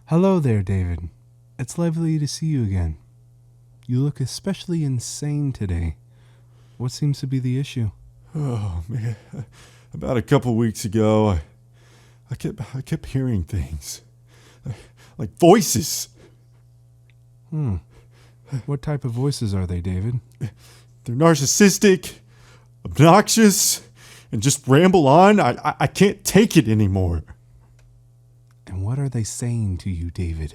Hello there, David. It's lovely to see you again. You look especially insane today. What seems to be the issue? Oh man, about a couple weeks ago, I kept hearing things, like voices. What type of voices are they, David? They're narcissistic, obnoxious, and just ramble on. I can't take it anymore. And what are they saying to you, David?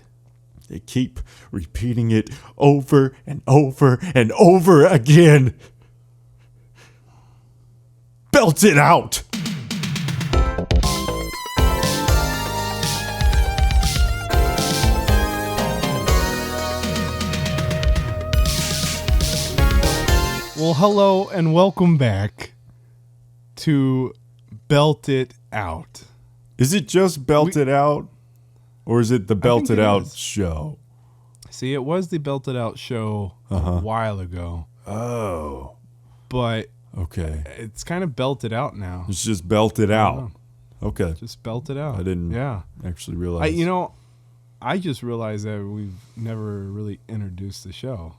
They keep repeating it over and over and over again. Belt it out. Well, hello and welcome back to Belt It Out. Is it just Belt It Out? Or is it the Belt It Out show? See, it was the Belt It Out show a while ago. Oh. But okay, it's kind of belted out now. It's just belted out. Okay. Just belted out. I didn't actually realize. I just realized that we've never really introduced the show.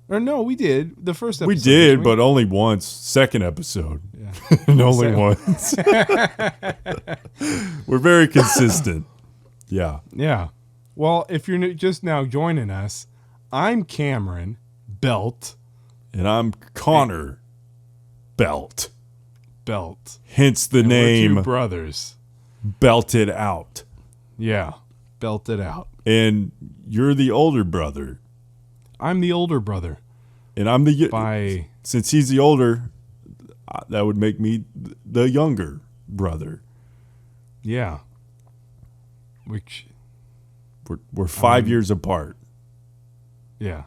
Or no, we did. The first episode. We did, but only once. Second episode. Yeah. And only once. We're very consistent. Yeah. Yeah. Well, if you're just now joining us, I'm Cameron Belt. And I'm Connor Belt. Hence the name. We're two brothers. Belted Out. Yeah. Belted Out. And you're the older brother. I'm the older brother. And I'm since he's the older, that would make me the younger brother. Yeah. Which we're 5 years apart. Yeah.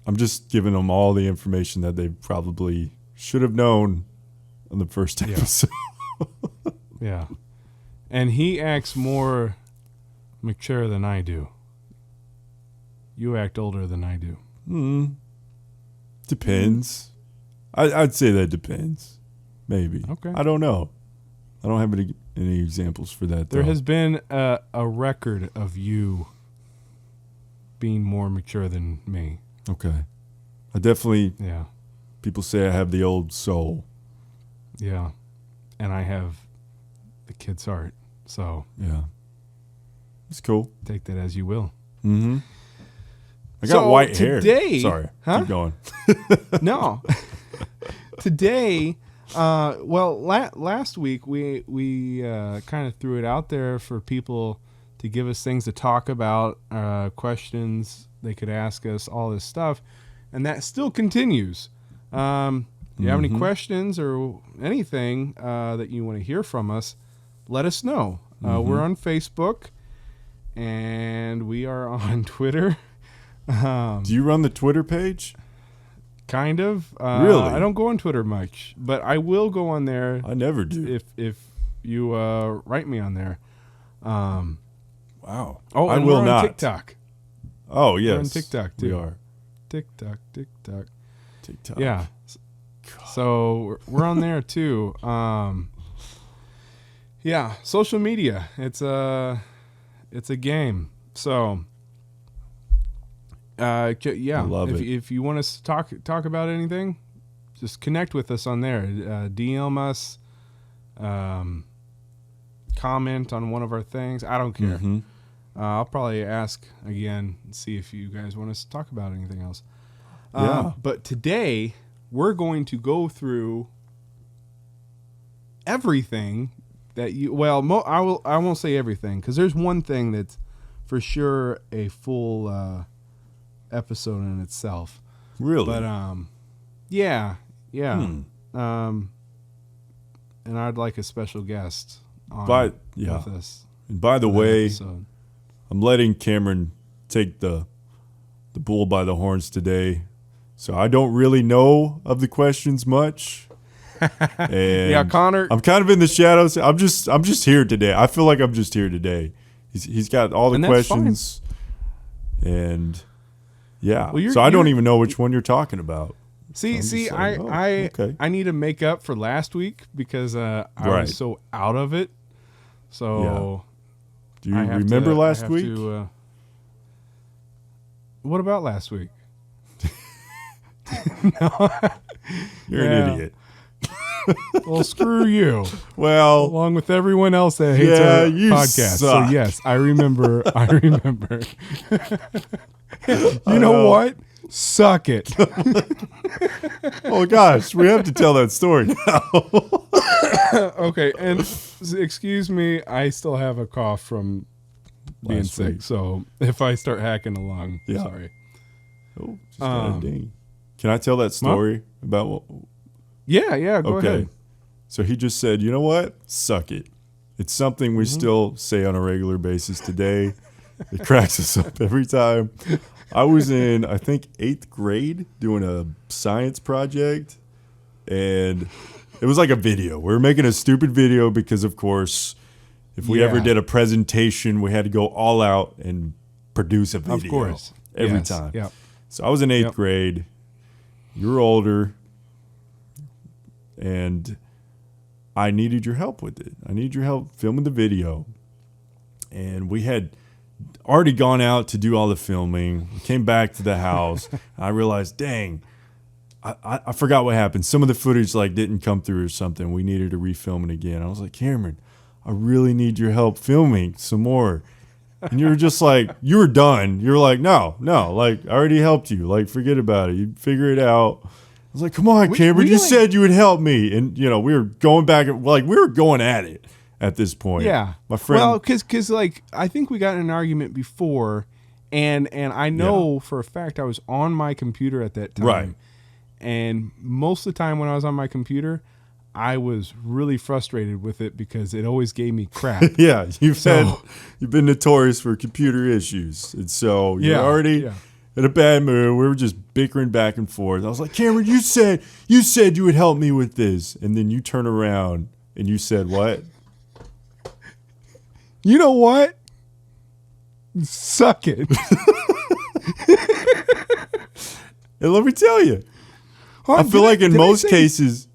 I'm just giving them all the information that they probably should have known on the first episode. Yeah. And he acts more mature than I do. You act older than I do. Depends. I'd say that depends. Maybe. Okay. I don't know. I don't have any examples for that. There has been a record of you being more mature than me. Okay. I definitely. Yeah. People say I have the old soul. Yeah. And I have the kid's heart. So. Yeah. It's cool. Take that as you will. Mm-hmm. I got white hair. Sorry. Huh? Keep going. No. Today, last week we kind of threw it out there for people to give us things to talk about, questions they could ask us, all this stuff, and that still continues. You have any questions or anything that you want to hear from us, let us know. We're on Facebook, and we are on Twitter. Do you run the Twitter page? Kind of. Really? I don't go on Twitter much, but I will go on there. I never do. If you write me on there. Wow. Oh, I and will we're on not. TikTok. Oh, yes. We're on TikTok, too. We are. TikTok. Yeah. So we're on there, too. Yeah, social media. It's a game. So... yeah. I love it. If you want us to talk about anything, just connect with us on there. DM us, comment on one of our things. I don't care. I'll probably ask again and see if you guys want us to talk about anything else. Yeah. But today we're going to go through everything that you. Well, I won't say everything because there's one thing that's for sure a full. Episode in itself. Really? But yeah. And I'd like a special guest on with us. And by the way, episode. I'm letting Cameron take the bull by the horns today. So I don't really know of the questions much. And yeah, Connor. I'm kind of in the shadows. I'm just here today. I feel like I'm just here today. He's got all the questions. Fine. And yeah. Well, so I don't even know which one you're talking about. See, I need to make up for last week because I was so out of it. So do you remember last week? what about last week? No. You're an idiot. Well, screw you. Well, along with everyone else that hates our podcast. Suck. So yes, I remember. You know what? Suck it. Oh gosh, we have to tell that story now. Okay, and excuse me, I still have a cough from being sick. Week. So if I start hacking along, sorry. Oh, just got a ding. Can I tell that story about what? Yeah, go ahead. So he just said, you know what? Suck it. It's something we still say on a regular basis today. It cracks us up every time. I was in, I think, 8th grade doing a science project, and it was like a video. We were making a stupid video because, of course, if we ever did a presentation, we had to go all out and produce a video. Of course. Every time. Yep. So I was in 8th grade. You were older. And I needed your help with it. I needed your help filming the video. And we had already gone out to do all the filming. We came back to the house. And I realized, dang, I forgot what happened. Some of the footage didn't come through or something. We needed to refilm it again. I was like, Cameron, I really need your help filming some more. And you were just like, you were done. You were like, no, I already helped you. Forget about it. You figure it out. I was like, come on, Cameron, you said you would help me. And, we were going back, we were going at it at this point. Yeah. My friend. Well, because I think we got in an argument before, and I know for a fact I was on my computer at that time. Right. And most of the time when I was on my computer, I was really frustrated with it because it always gave me crap. Yeah. You've been notorious for computer issues. And so you're already... Yeah. In a bad mood. We were just bickering back and forth. I was like, Cameron, you said you would help me with this. And then you turn around and you said what? You know what? Suck it. And let me tell you, I feel like in most cases,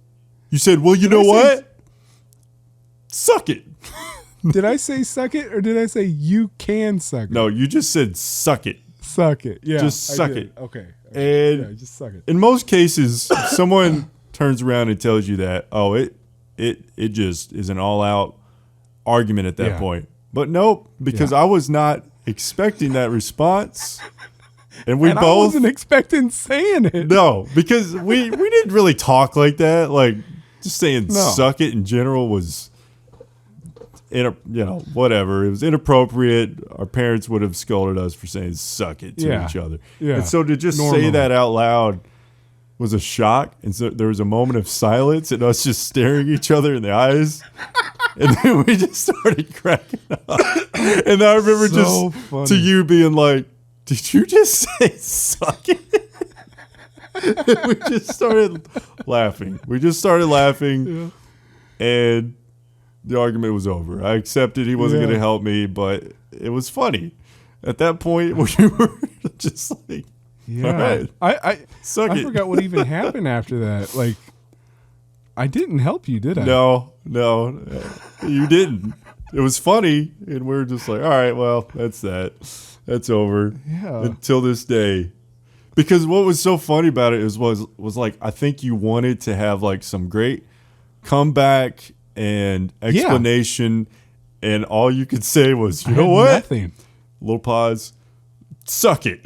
you said, well, you know what? Suck it. Did I say suck it or did I say you can suck it? No, you just said suck it. Suck it. Yeah. Just suck it. Okay. And just suck it. In most cases, someone turns around and tells you that, it just is an all-out argument at that point. But nope, because I was not expecting that response. And we both I wasn't expecting saying it. No, because we didn't really talk like that. Just saying suck it in general was whatever. It was inappropriate. Our parents would have scolded us for saying suck it to each other. Yeah. And so to just say that out loud was a shock. And so there was a moment of silence and us just staring each other in the eyes. And then we just started cracking up. And I remember to you being like, did you just say suck it? And we just started laughing. Yeah. And the argument was over. I accepted he wasn't going to help me, but it was funny. At that point, we were just like, all right, I I forgot what even happened after that. I didn't help you, did I? No, you didn't. It was funny, and we were just like, all right, well, that's that. That's over. Yeah. Until this day. Because what was so funny about it was I think you wanted to have some great comeback and explanation, and all you could say was, you know what? Nothing. Little pause. Suck it.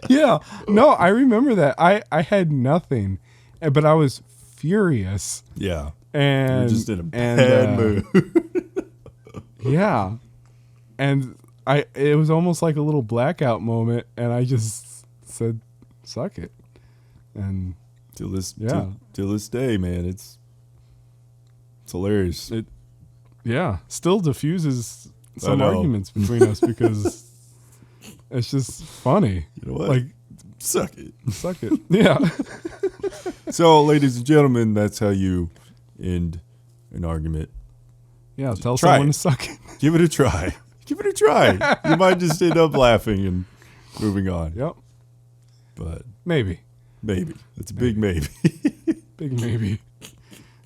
Yeah. No, I remember that. I had nothing, but I was furious. Yeah. And you're just in a bad mood. Yeah. And it was almost like a little blackout moment, and I just said, suck it. And till this day, man, it's hilarious. It still diffuses some arguments between us because it's just funny. You know what? Suck it. Suck it. Yeah. So, ladies and gentlemen, that's how you end an argument. Yeah, tell someone to suck it. Give it a try. Give it a try. You might just end up laughing and moving on. Yep. But maybe. It's a big maybe. Big maybe.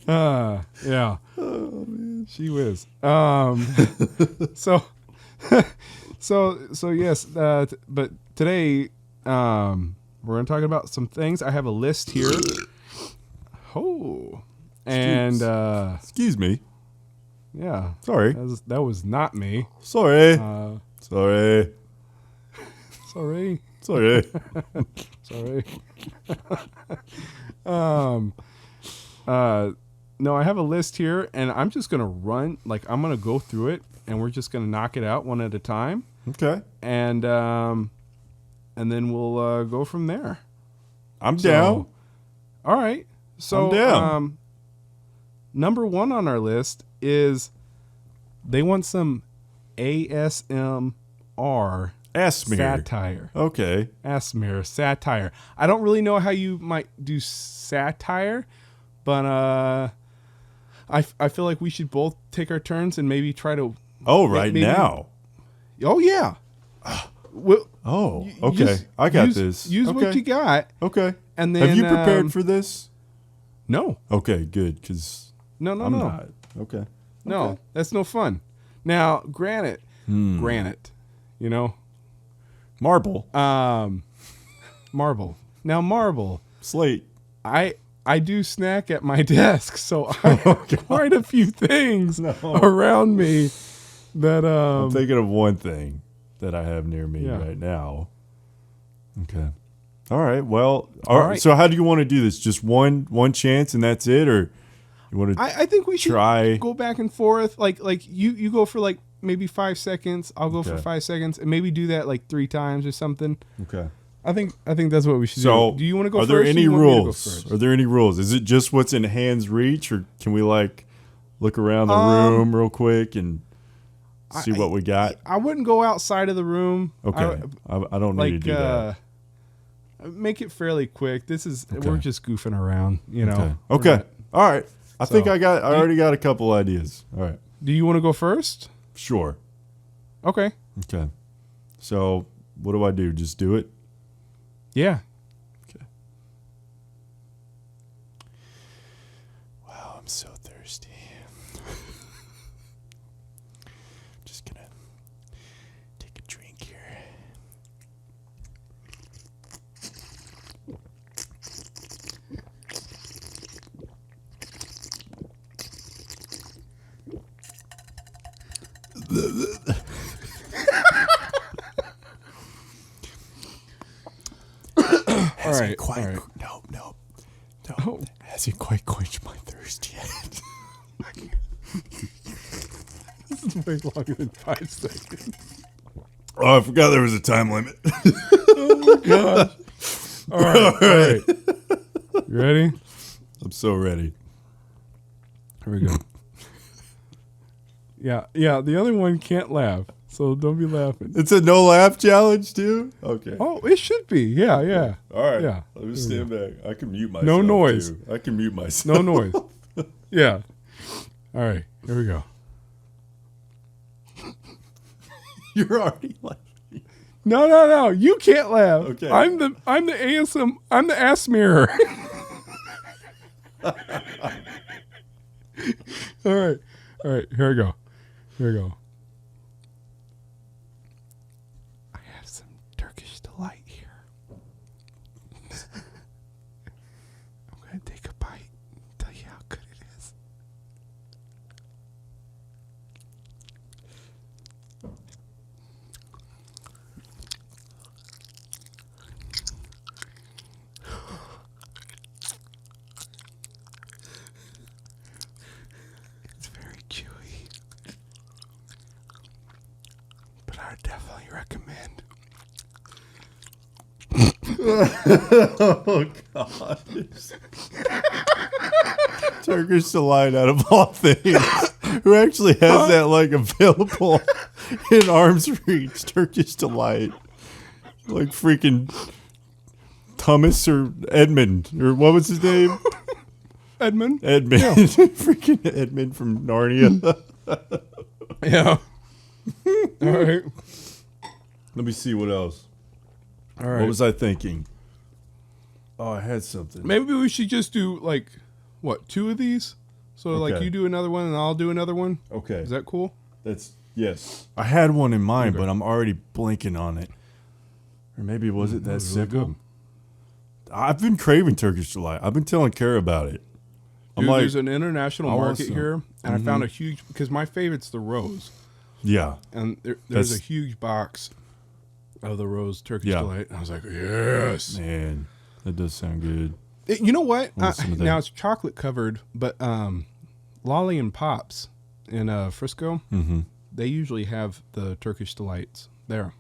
Yeah. Oh man. She whiz. So So yes, but today we're going to talk about some things. I have a list here. Oh, and excuse me. Yeah, sorry. That was not me. Sorry. Sorry. Sorry. Sorry. No, I have a list here, and I'm just gonna run. Like, I'm gonna go through it, and we're just gonna knock it out one at a time. Okay. And then we'll go from there. I'm down. All right. So I'm down. Number 1 on our list is they want some ASMR satire. Okay. ASMR satire. I don't really know how you might do satire, but I feel like we should both take our turns and maybe try to. Oh, right now. Oh yeah. Well, okay. I got this. Use what you got. Okay. And then have you prepared for this? No. Okay, good. Because no. Not. Okay. No, okay. That's no fun. Now, granite. You know, marble. Marble. Now, marble. Slate. I do snack at my desk, so I have quite a few things around me that I'm thinking of one thing that I have near me right now. Okay. All right. Well, all right. So how do you want to do this? Just one chance and that's it, or you want to? I think we should go back and forth. Like you go for like maybe 5 seconds. I'll go for 5 seconds, and maybe do that like 3 times or something. Okay. I think that's what we should do. So, do you want to go first? Are there any rules? Are there any rules? Is it just what's in hand's reach, or can we like look around the room real quick and see what we got? I wouldn't go outside of the room. Okay. I don't need to do that. Make it fairly quick. We're just goofing around, you know. Okay. All right. I think I already got a couple ideas. All right. Do you want to go first? Sure. Okay. Okay. So what do I do? Just do it? Yeah. Okay. Wow, I'm so thirsty. Just gonna take a drink here. All right. No. Hasn't quite quenched my thirst yet. This is way longer than 5 seconds. Oh, I forgot there was a time limit. Oh my gosh. All right. You ready? I'm so ready. Here we go. Yeah. The other one can't laugh, so don't be laughing. It's a no laugh challenge too. Okay. Oh, it should be. Yeah. All right. Yeah. Let me stand back. I can mute myself. No noise. Too. I can mute myself. No noise. Yeah. All right. Here we go. You're already laughing. No. You can't laugh. Okay. I'm the ASM. I'm the ass mirror. All right. Here we go. I have some Turkish delight here. I'm gonna take a bite and tell you how good it is. It's very chewy, but I definitely recommend. Oh God! Turkish delight out of all things. Who actually has that like available in arm's reach? Turkish delight, like freaking Thomas or Edmund or what was his name? Edmund. Yeah. Freaking Edmund from Narnia. Yeah. All right. Let me see what else. All right. What was I thinking? Oh, I had something. Maybe we should just do like, what, 2 of these? So like Okay. you do another one and I'll do another one. Okay. Is that cool? That's Yes. I had one in mind, but I'm already blanking on it. Or maybe was it that simple? Really, I've been craving Turkish Delight. I've been telling Kara about it. Dude, there's an international market here, and I found a huge, because my favorite's the Rose. Yeah. And there's a huge box of the Rose Turkish Delight. And I was like, yes. Man, that does sound good. You know what? Now it's chocolate covered, but Lolly and Pops in Frisco, they usually have the Turkish Delights there.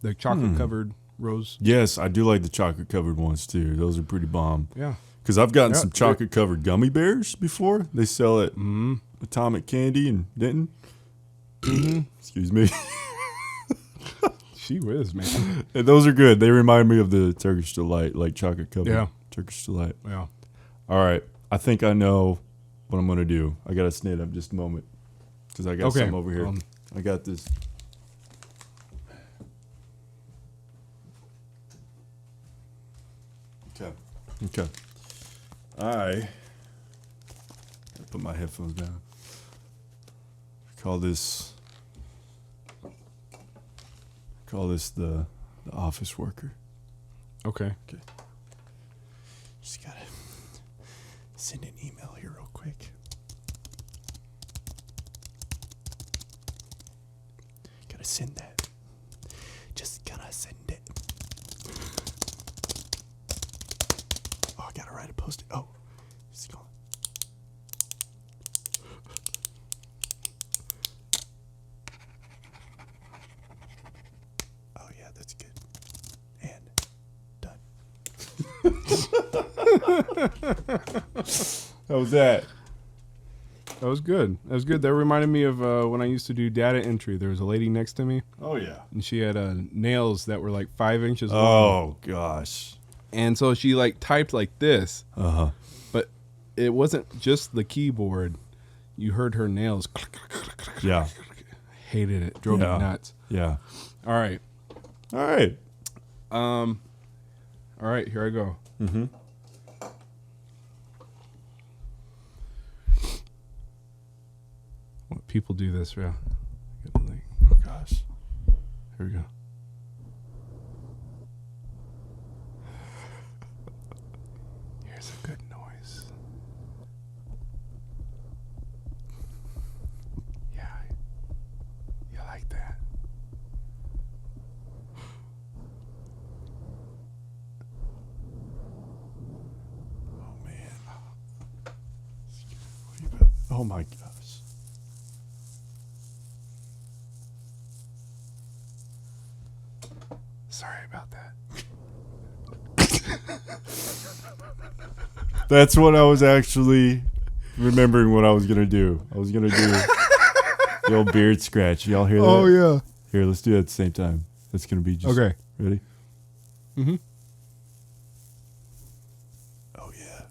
The chocolate covered Rose. Yes, I do like the chocolate covered ones too. Those are pretty bomb. Yeah. Because I've gotten some chocolate covered gummy bears before. They sell at Atomic Candy in Denton. Excuse me. She whiz, man. And those are good. They remind me of the Turkish Delight, like chocolate covered Turkish Delight. Yeah. All right. I think I know what I'm going to do. I got to snip up just a moment because I got some over here. I got this. Okay. I put my headphones down. Call this the office worker. Okay. Just gotta send an email here real quick. Gotta send that. Just gotta send it. Oh, I gotta write a post-it. Oh, it's going. Oh yeah, that's good. And done. How was that? That was good. That reminded me of when I used to do data entry. There was a lady next to me. Oh yeah. And she had nails that were like 5 inches long. Oh gosh. And so she like typed like this. But it wasn't just the keyboard. You heard her nails. Yeah. Hated it. Drove me nuts. Yeah. All right. All right, here I go. What people do this, yeah. Oh gosh. Here we go. Here's a good noise. Yeah. You like that? Oh man. Oh my gosh. Sorry about that. That's what I was actually remembering what I was going to do. I was going to do the old beard scratch. Y'all hear that? Oh, yeah. Here, let's do it at the same time. That's going to be just... Okay. Ready? Mm-hmm. Oh, yeah.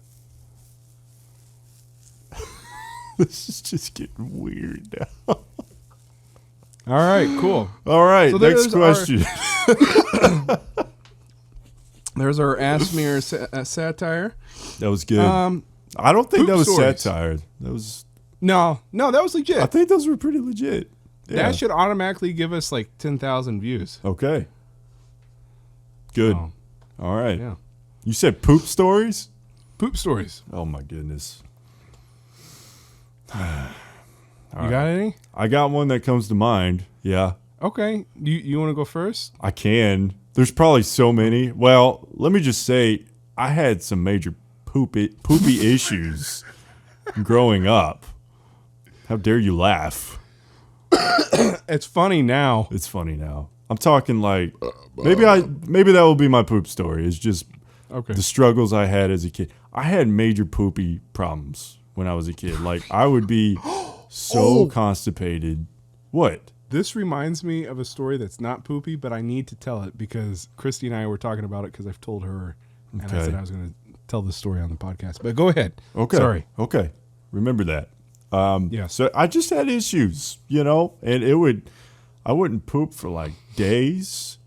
This is just getting weird now. All right, cool. All right, so next question. There's our Ask Me or satire. That was good. I don't think that was stories. satire. That was no, that was legit. I think those were pretty legit. Yeah. That should automatically give us like 10,000 views. Okay. Good. Oh. All right. Yeah. You said poop stories? Poop stories. Oh my goodness. You got any? I got one that comes to mind. Yeah. Okay. You want to go first? I can. There's probably so many. Well, let me just say, I had some major poopy issues growing up. How dare you laugh? It's funny now. It's funny now. I'm talking like maybe that will be my poop story. It's just the struggles I had as a kid. I had major poopy problems when I was a kid. Like I would be so constipated. What? This reminds me of a story that's not poopy, but I need to tell it because Christy and I were talking about it because I've told her, and I said I was going to tell this story on the podcast. But go ahead. Okay. Sorry. Okay. Remember that. Yeah. So I just had issues, and I wouldn't poop for like days,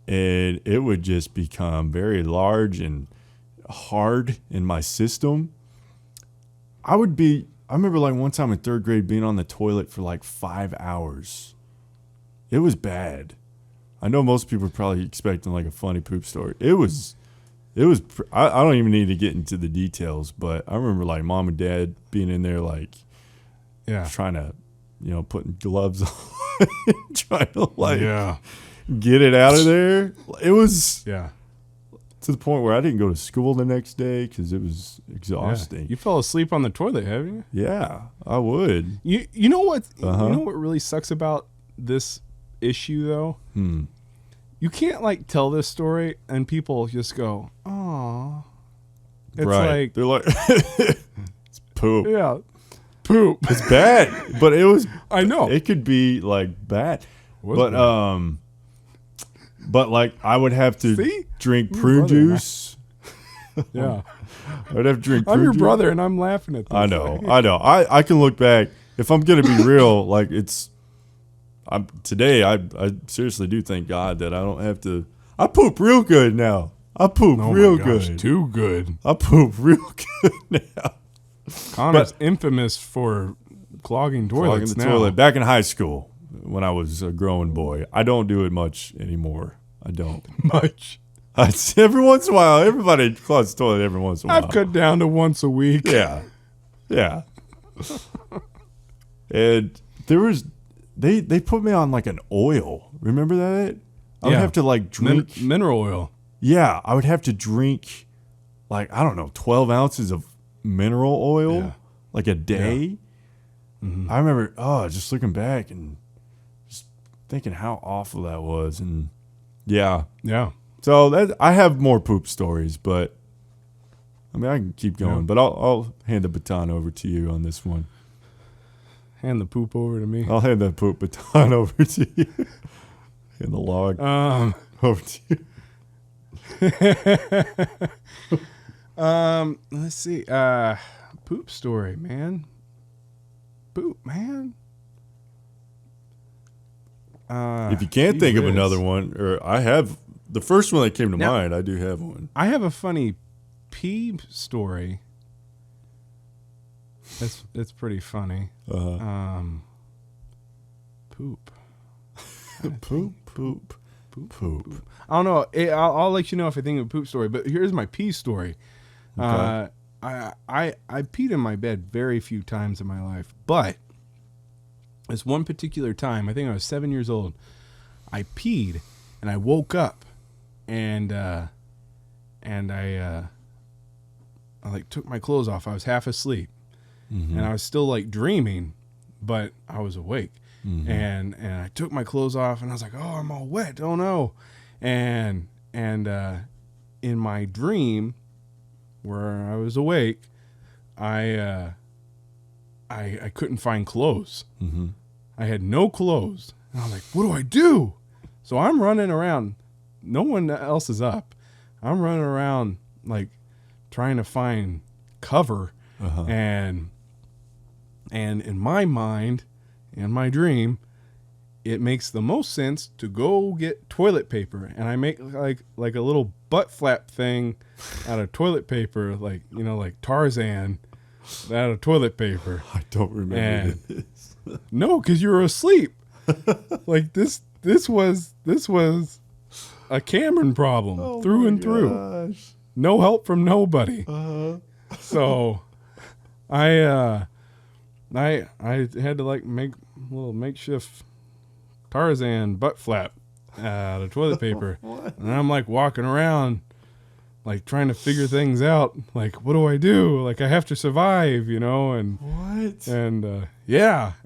and it would just become very large and hard in my system. I would be I remember like one time in 3rd grade being on the toilet for like 5 hours. It was bad. I know most people are probably expecting like a funny poop story. I don't even need to get into the details, but I remember like mom and dad being in there like, trying to, putting gloves on, trying to like get it out of there. It was to the point where I didn't go to school the next day because it was exhausting. You fell asleep on the toilet, haven't you? Yeah, I would. You know what? You know what really sucks about this issue though? You can't like tell this story and people just go, "Oh." It's like they're like it's poop. Yeah. Poop. It's bad. But it was I know. It could be like bad. But like I would have to drink prune juice. Yeah. I'd have to drink prune I'm your juice. brother and I'm laughing at this. I know. I can look back. If I'm going to be real, like today I seriously do thank God that I don't have to. I poop real good now. I poop real good. Too good. I poop real good now. Connor's infamous for clogging toilets now. Back in high school when I was a growing boy. I don't do it much anymore. I don't. Much. Every once in a while. Everybody clogs the toilet every once in a while. I've cut down to once a week. Yeah. Yeah. And there was... They put me on like an oil. Remember that? I would have to like drink... mineral oil. Yeah. I would have to drink like, I don't know, 12 ounces of mineral oil like a day. Yeah. I remember, just looking back and just thinking how awful that was. And yeah. So I have more poop stories, but I mean, I can keep going, but I'll hand the baton over to you on this one. Hand the poop over to me. I'll hand the poop baton over to you. Hand the log over to you. Let's see. Poop story, man. Poop, man. If you can't think of another one, or I have the first one that came to mind, I do have one. I have a funny pee story. It's pretty funny. Poop. Poop. I don't know. I'll let you know if I think of a poop story. But here's my pee story. Okay. I peed in my bed very few times in my life, but this one particular time, I think I was 7 years old. I peed and I woke up, and I like took my clothes off. I was half asleep. And I was still like dreaming, but I was awake. And I took my clothes off and I was like, oh, I'm all wet. Oh no. And in my dream where I was awake, I couldn't find clothes. I had no clothes. And I was like, what do I do? So I'm running around. No one else is up. I'm running around like trying to find cover. And in my mind, in my dream, it makes the most sense to go get toilet paper. And I make like a little butt flap thing out of toilet paper, like, like Tarzan out of toilet paper. I don't remember this. No, because you were asleep. Like this was a Cameron problem through and through. No help from nobody. So I had to like make a little makeshift Tarzan butt flap out of toilet paper. And I'm like walking around like trying to figure things out. Like, what do I do? Like I have to survive, and what? And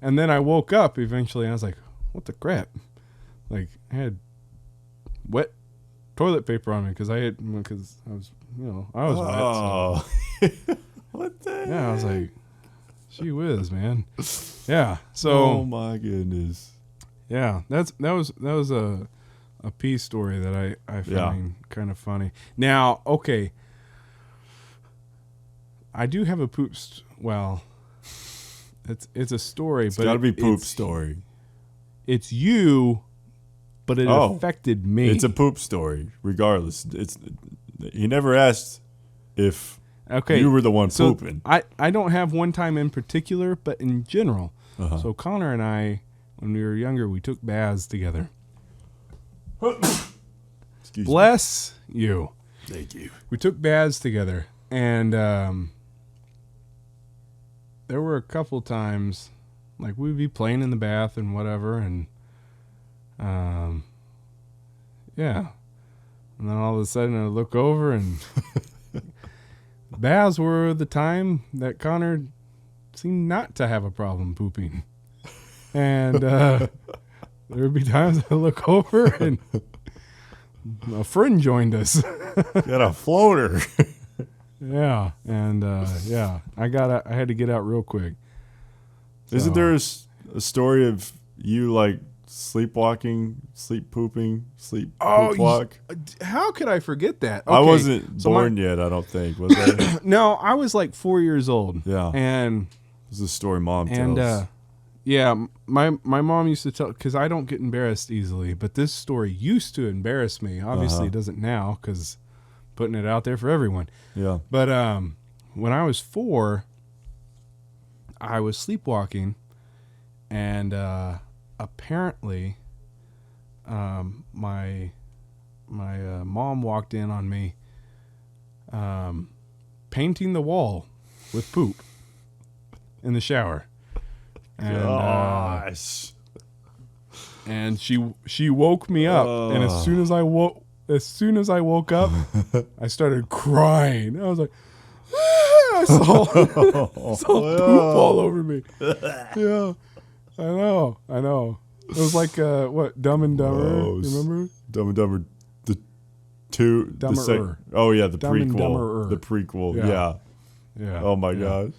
and then I woke up eventually and I was like, what the crap? Like I had wet toilet paper on me because I was wet. So. What the heck? Yeah, I was like, gee whiz, man. Yeah. So. Oh my goodness. Yeah, that was a pee story that I find kind of funny. Now, okay, I do have a poop. It's a story, it's but gotta be poop story. It's you, but it affected me. It's a poop story, regardless. He never asked if Okay. You were the one pooping. I don't have one time in particular, but in general. Uh-huh. So Connor and I, when we were younger, we took baths together. Excuse Bless you. Thank you. We took baths together, and there were a couple times, like we'd be playing in the bath and whatever, and yeah. And then all of a sudden I look over and baths were the time that Connor seemed not to have a problem pooping. And there would be times I look over and a friend joined us. Got a floater. Yeah. And yeah, I had to get out real quick. So, isn't there a story of you like sleepwalking, sleep pooping, sleep poop walk? How could I forget that? Okay, I wasn't born yet, I don't think. Was I? No, I was like 4 years old. Yeah. And this is a story Mom tells. And yeah, my mom used to tell, because I don't get embarrassed easily, but this story used to embarrass me. Obviously, it doesn't now because putting it out there for everyone. Yeah. But when I was 4, I was sleepwalking, and apparently, my mom walked in on me, painting the wall with poop in the shower, and gosh, and she woke me up, and as soon as I woke up, I started crying. I was like, I saw poop all over me. Yeah. I know. It was like what, Dumb and Dumber? Remember? Dumb and Dumber, the Dumb and prequel. Dumberer. The prequel, yeah. Oh my gosh.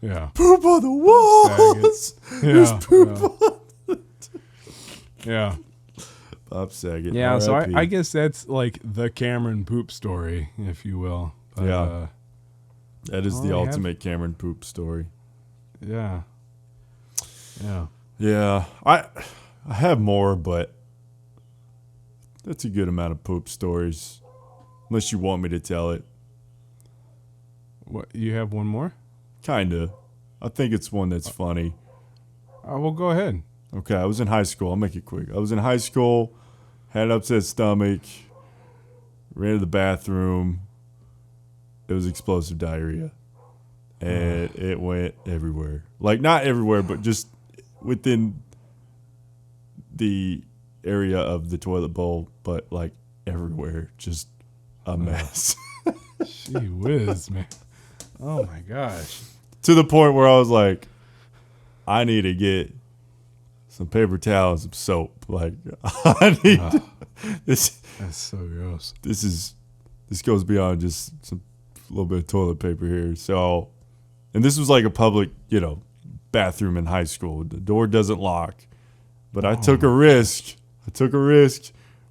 Yeah. Poop on the walls. There's poop on. Yeah. Bob Saget. Yeah. So I guess that's like the Cameron poop story, if you will. But, yeah. That is the ultimate Cameron poop story. Yeah. Yeah. Yeah. I have more, but that's a good amount of poop stories. Unless you want me to tell it. What, you have one more? Kinda. I think it's one that's funny. Well, go ahead. Okay, I was in high school. I'll make it quick. I was in high school, had an upset stomach, ran to the bathroom. It was explosive diarrhea. And it went everywhere. Like, not everywhere, but just within the area of the toilet bowl, but like everywhere. Just a mess. Gee whiz, man. Oh my gosh. To the point where I was like, I need to get some paper towels, some soap. Like, I need this. That's so gross. This goes beyond just a little bit of toilet paper here. So, and this was like a public, bathroom in high school. The door doesn't lock, but I took a risk.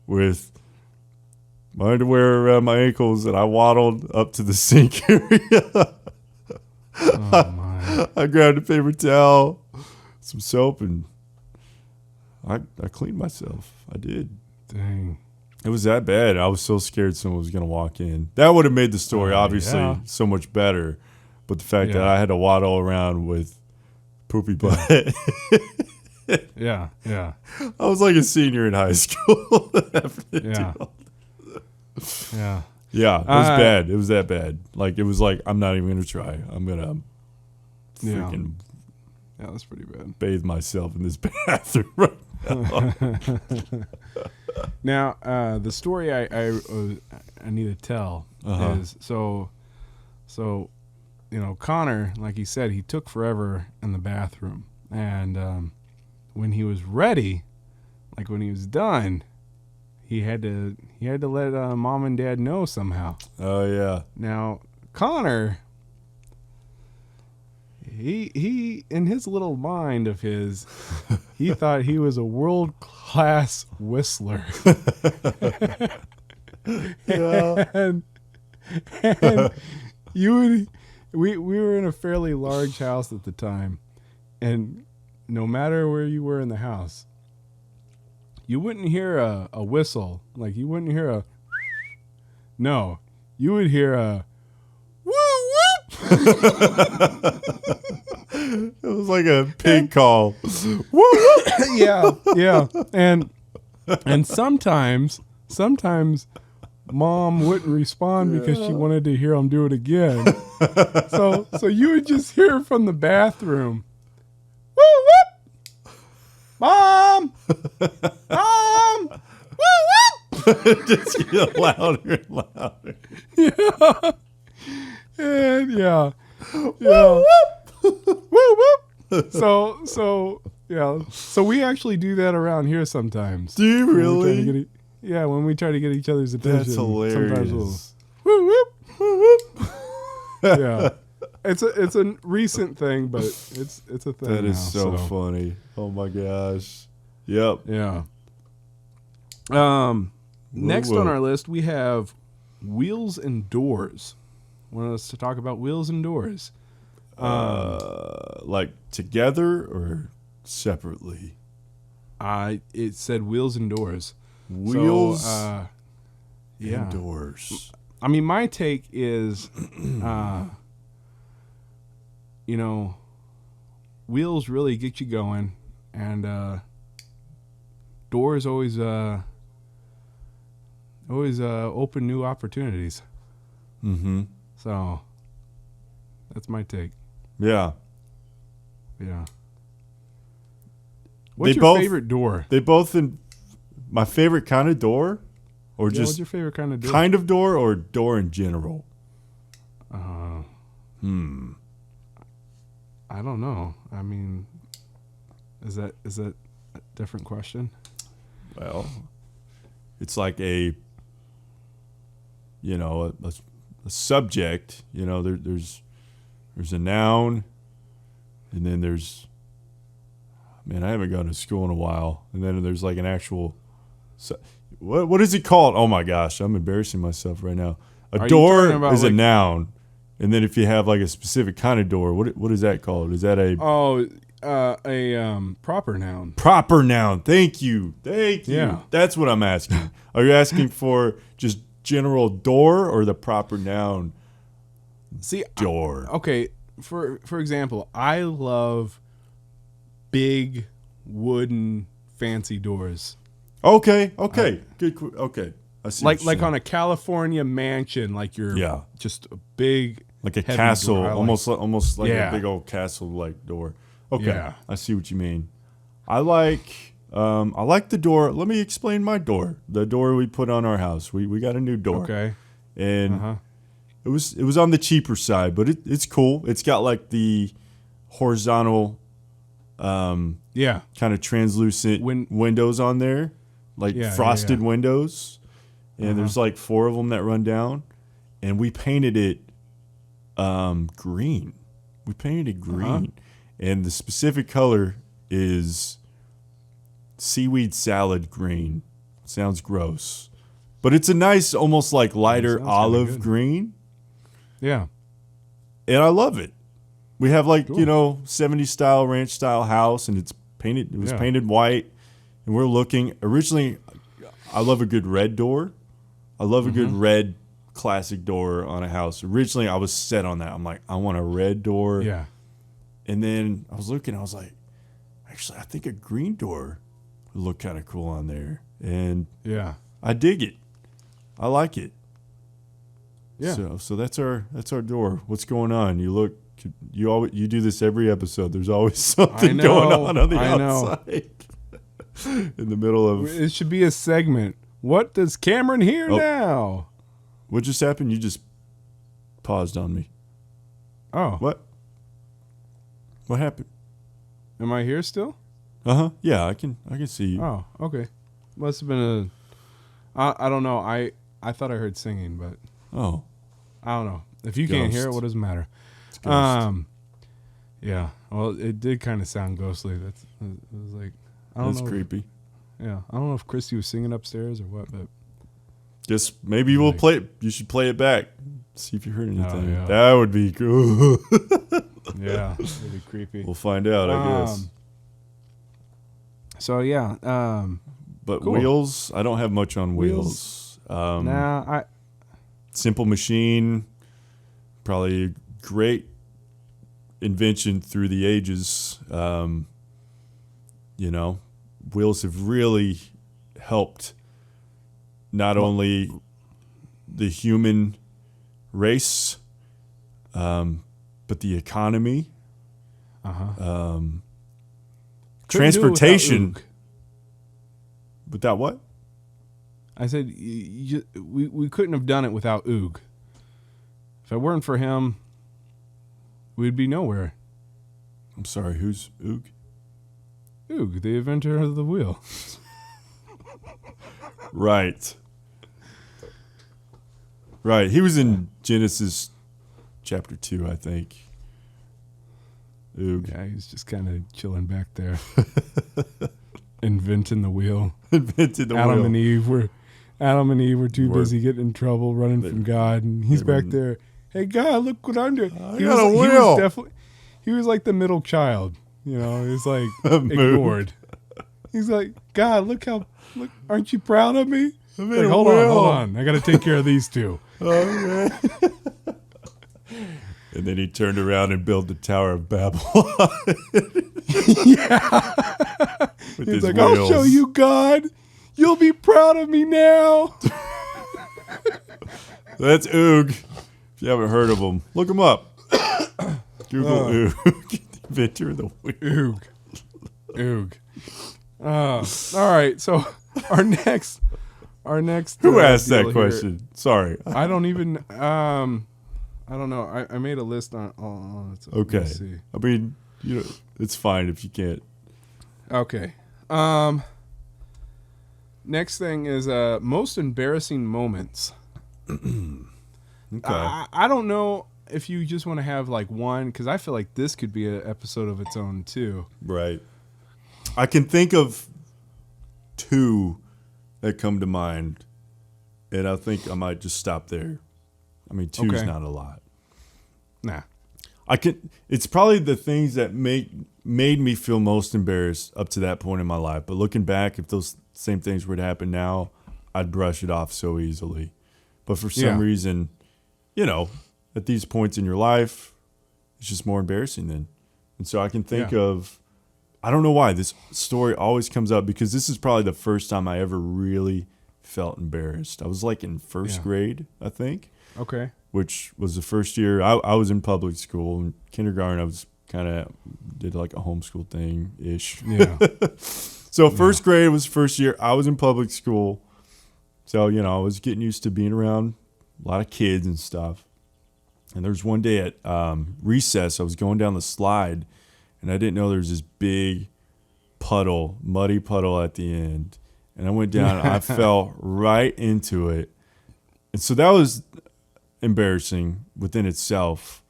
With my underwear around my ankles, and I waddled up to the sink area. I grabbed a paper towel, some soap, and I cleaned myself. I did. Dang. It was that bad. I was so scared someone was going to walk in. That would have made the story, obviously, so much better. But the fact that I had to waddle around with poopy butt. Yeah. I was like a senior in high school. Yeah. Yeah, it was bad. It was that bad. Like, it was like, I'm not even going to try. I'm going to freaking that's pretty bad. Bathe myself in this bathroom right now. Now, the story I need to tell is, so Connor, like he said, he took forever in the bathroom. And when he was ready, like when he was done, he had to let mom and dad know somehow. Oh yeah. Now Connor, he in his little mind of his, he thought he was a world-class whistler. and we were in a fairly large house at the time, and no matter where you were in the house, you wouldn't hear a whistle. Like, you wouldn't hear a no. You would hear a woo! It was like a pig call. Woo-whoop. Yeah. And sometimes Mom wouldn't respond because she wanted to hear him do it again. So you would just hear from the bathroom, woo-whoop! Mom! Mom! Woo-whoop! Just get louder and louder. Yeah. And woo-whoop! So we actually do that around here sometimes. Do you really? When we try to get each other's attention. That's hilarious. Sometimes we'll woo-whoop! Yeah. It's a recent thing, but it's a thing. That is now, so funny. Oh my gosh. Yep. Yeah. Next on our list we have wheels and doors. Want us to talk about wheels and doors? Like together or separately? It said wheels and doors. Wheels and doors. I mean, my take is, wheels really get you going, and doors always open new opportunities. Mm-hmm. So that's my take. Yeah. Yeah. What's your favorite door? They both in my favorite kind of door, or just what's your favorite kind of door? Kind of door or door in general? I don't know. I mean, is that a different question? Well, it's like a subject. There's a noun, and then there's. Man, I haven't gone to school in a while, and then there's like an actual. What is it called? Oh my gosh, I'm embarrassing myself right now. A door is a noun, and then if you have like a specific kind of door, what is that called? Is that a proper noun? Proper noun. Thank you. Yeah, that's what I'm asking. Are you asking for just general door or the proper noun? See, door. Okay, for example, I love big wooden fancy doors. Okay. Good. Okay. I see. Like on a California mansion, like you're just a big, like a castle, almost like a big old castle like door. Okay, yeah. I see what you mean. I like the door. Let me explain my door. The door we put on our house. We got a new door. Okay, and it was on the cheaper side, but it's cool. It's got like the horizontal, kind of translucent windows on there. Like frosted windows, and there's like 4 of them that run down, and we painted it green. We painted it green, and the specific color is seaweed salad green. Sounds gross, but it's a nice, almost like lighter olive green. Yeah, and I love it. We have like 70s style ranch style house, and it's painted. It was painted white. And we're looking, originally, I love a good red door. I love a good red classic door on a house. Originally, I was set on that. I'm like, I want a red door. Yeah. And then I was looking, I was like, actually, I think a green door would look kind of cool on there. And I dig it. I like it. Yeah. So that's our door. What's going on? You do this every episode. There's always something going on the outside. In the middle of it should be a segment. What does Cameron hear now? What just happened? You just paused on me. Oh. What happened? Am I here still? Yeah, I can see you. Oh, okay. Must have been I don't know. I thought I heard singing, but I don't know. If you can't hear it, what does it matter? Yeah. Well, it did kind of sound ghostly. It was like That's creepy. Yeah, I don't know if Christy was singing upstairs or what, but just maybe we'll play it. You should play it back. See if you heard anything. That would be cool. Yeah, it'd be creepy. We'll find out, I guess. So yeah, but cool. Wheels. I don't have much on wheels. Simple Machine. Probably great invention through the ages. Wheels have really helped not only the human race, but the economy, transportation. Without what? I said we couldn't have done it without Oog. If it weren't for him, we'd be nowhere. I'm sorry, who's Oog? Oog, the inventor of the wheel. Right. He was in Genesis chapter 2, I think. Oog. Yeah, he's just kind of chilling back there. Inventing the wheel. Adam and Eve were too busy getting in trouble, running from God, and he's back there. Hey, God, look what I'm doing. He was like the middle child. He was like ignored. He's like, God, look, aren't you proud of me? Like, hold on. I got to take care of these two. Okay. And then he turned around and built the Tower of Babel. Yeah. He's like, wheels. I'll show you, God. You'll be proud of me now. That's Oog. If you haven't heard of him, look him up. Google Oog. Inventor of the wheel. Oog. All right. So our next. Who asked that question? Here, Sorry. I don't even. I don't know. I made a list on it. So okay. Let's see. I mean, it's fine if you can't. Okay. Next thing is most embarrassing moments. Okay. I don't know if you just want to have like one, because I feel like this could be an episode of its own too. Right. I can think of two that come to mind, and I think I might just stop there. I mean, two's not a lot. Nah. It's probably the things that made me feel most embarrassed up to that point in my life. But looking back, if those same things were to happen now, I'd brush it off so easily. But for some reason, at these points in your life, it's just more embarrassing then. And so I can think of, I don't know why this story always comes up, because this is probably the first time I ever really felt embarrassed. I was like in first grade, I think. Okay. Which was the first year I was in public school. In kindergarten, I was did like a homeschool thing ish. Yeah. So first grade was first year I was in public school. So, I was getting used to being around a lot of kids and stuff. And there was one day at recess, I was going down the slide, and I didn't know there was this big muddy puddle at the end. And I went down and I fell right into it. And so that was embarrassing within itself.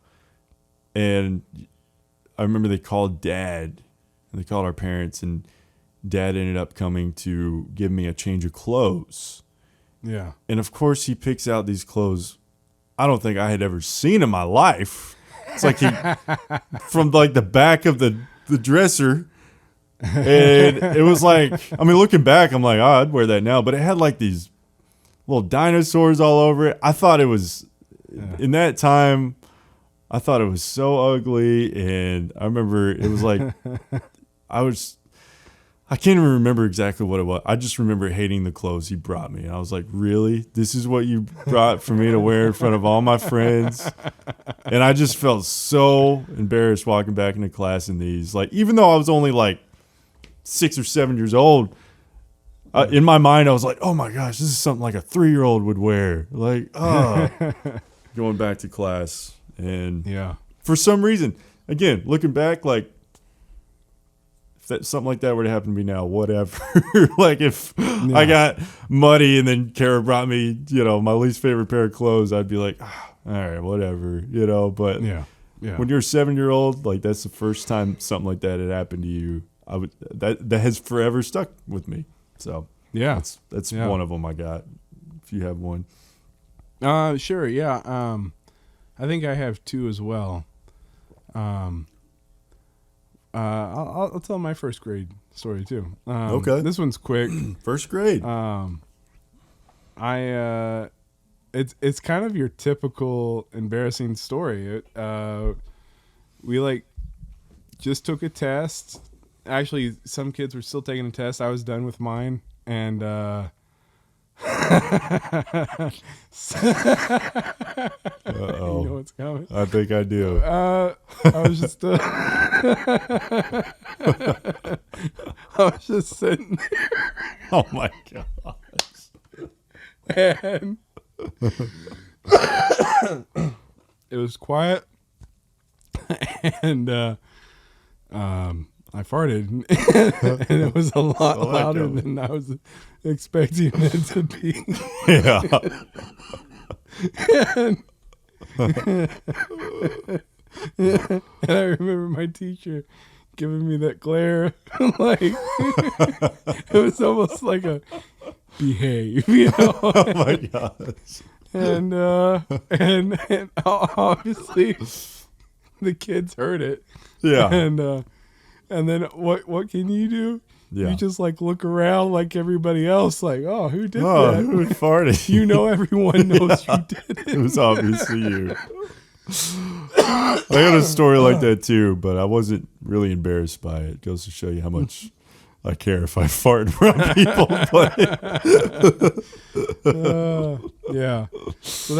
And I remember they called Dad, and they called our parents, and Dad ended up coming to give me a change of clothes. Yeah. And of course he picks out these clothes I don't think I had ever seen in my life. It's like from like the back of the dresser. And it was like, I mean, looking back, I'm like, oh, I'd wear that now. But it had like these little dinosaurs all over it. I thought it was, in that time, I thought it was so ugly. And I remember it was like, I can't even remember exactly what it was. I just remember hating the clothes he brought me. And I was like, really? This is what you brought for me to wear in front of all my friends? And I just felt so embarrassed walking back into class in these. Like, even though I was only like 6 or 7 years old, in my mind, I was like, oh my gosh, this is something like a 3-year-old would wear. Like, going back to class. And for some reason, again, looking back, like, if that, something like that were to happen to me now, whatever. Like if I got muddy and then Kara brought me, my least favorite pair of clothes, I'd be like, all right, whatever, But when you're a 7-year-old, like that's the first time something like that had happened to you. That has forever stuck with me. So that's one of them I got. If you have one, sure, yeah. I think I have two as well. I'll tell my first grade story too. Okay, this one's quick. First grade. I it's kind of your typical embarrassing story. We like just took a test. Actually, some kids were still taking a test. I was done with mine, and you know what's coming. I think I do. I was just I was just sitting there. Oh my gosh. And it was quiet, and I farted, and it was a lot louder than I was expecting it to be. Yeah. And I remember my teacher giving me that glare, like it was almost like a behave, you know. Oh my gosh. And obviously the kids heard it. Yeah. And then what can you do? Yeah. You just like look around like everybody else, like, oh, who did Oh, that? who farted? You know, everyone knows you did it. It was obviously you. I got a story like that too, but I wasn't really embarrassed by it. It goes to show you how much I care if I fart around people. But yeah. So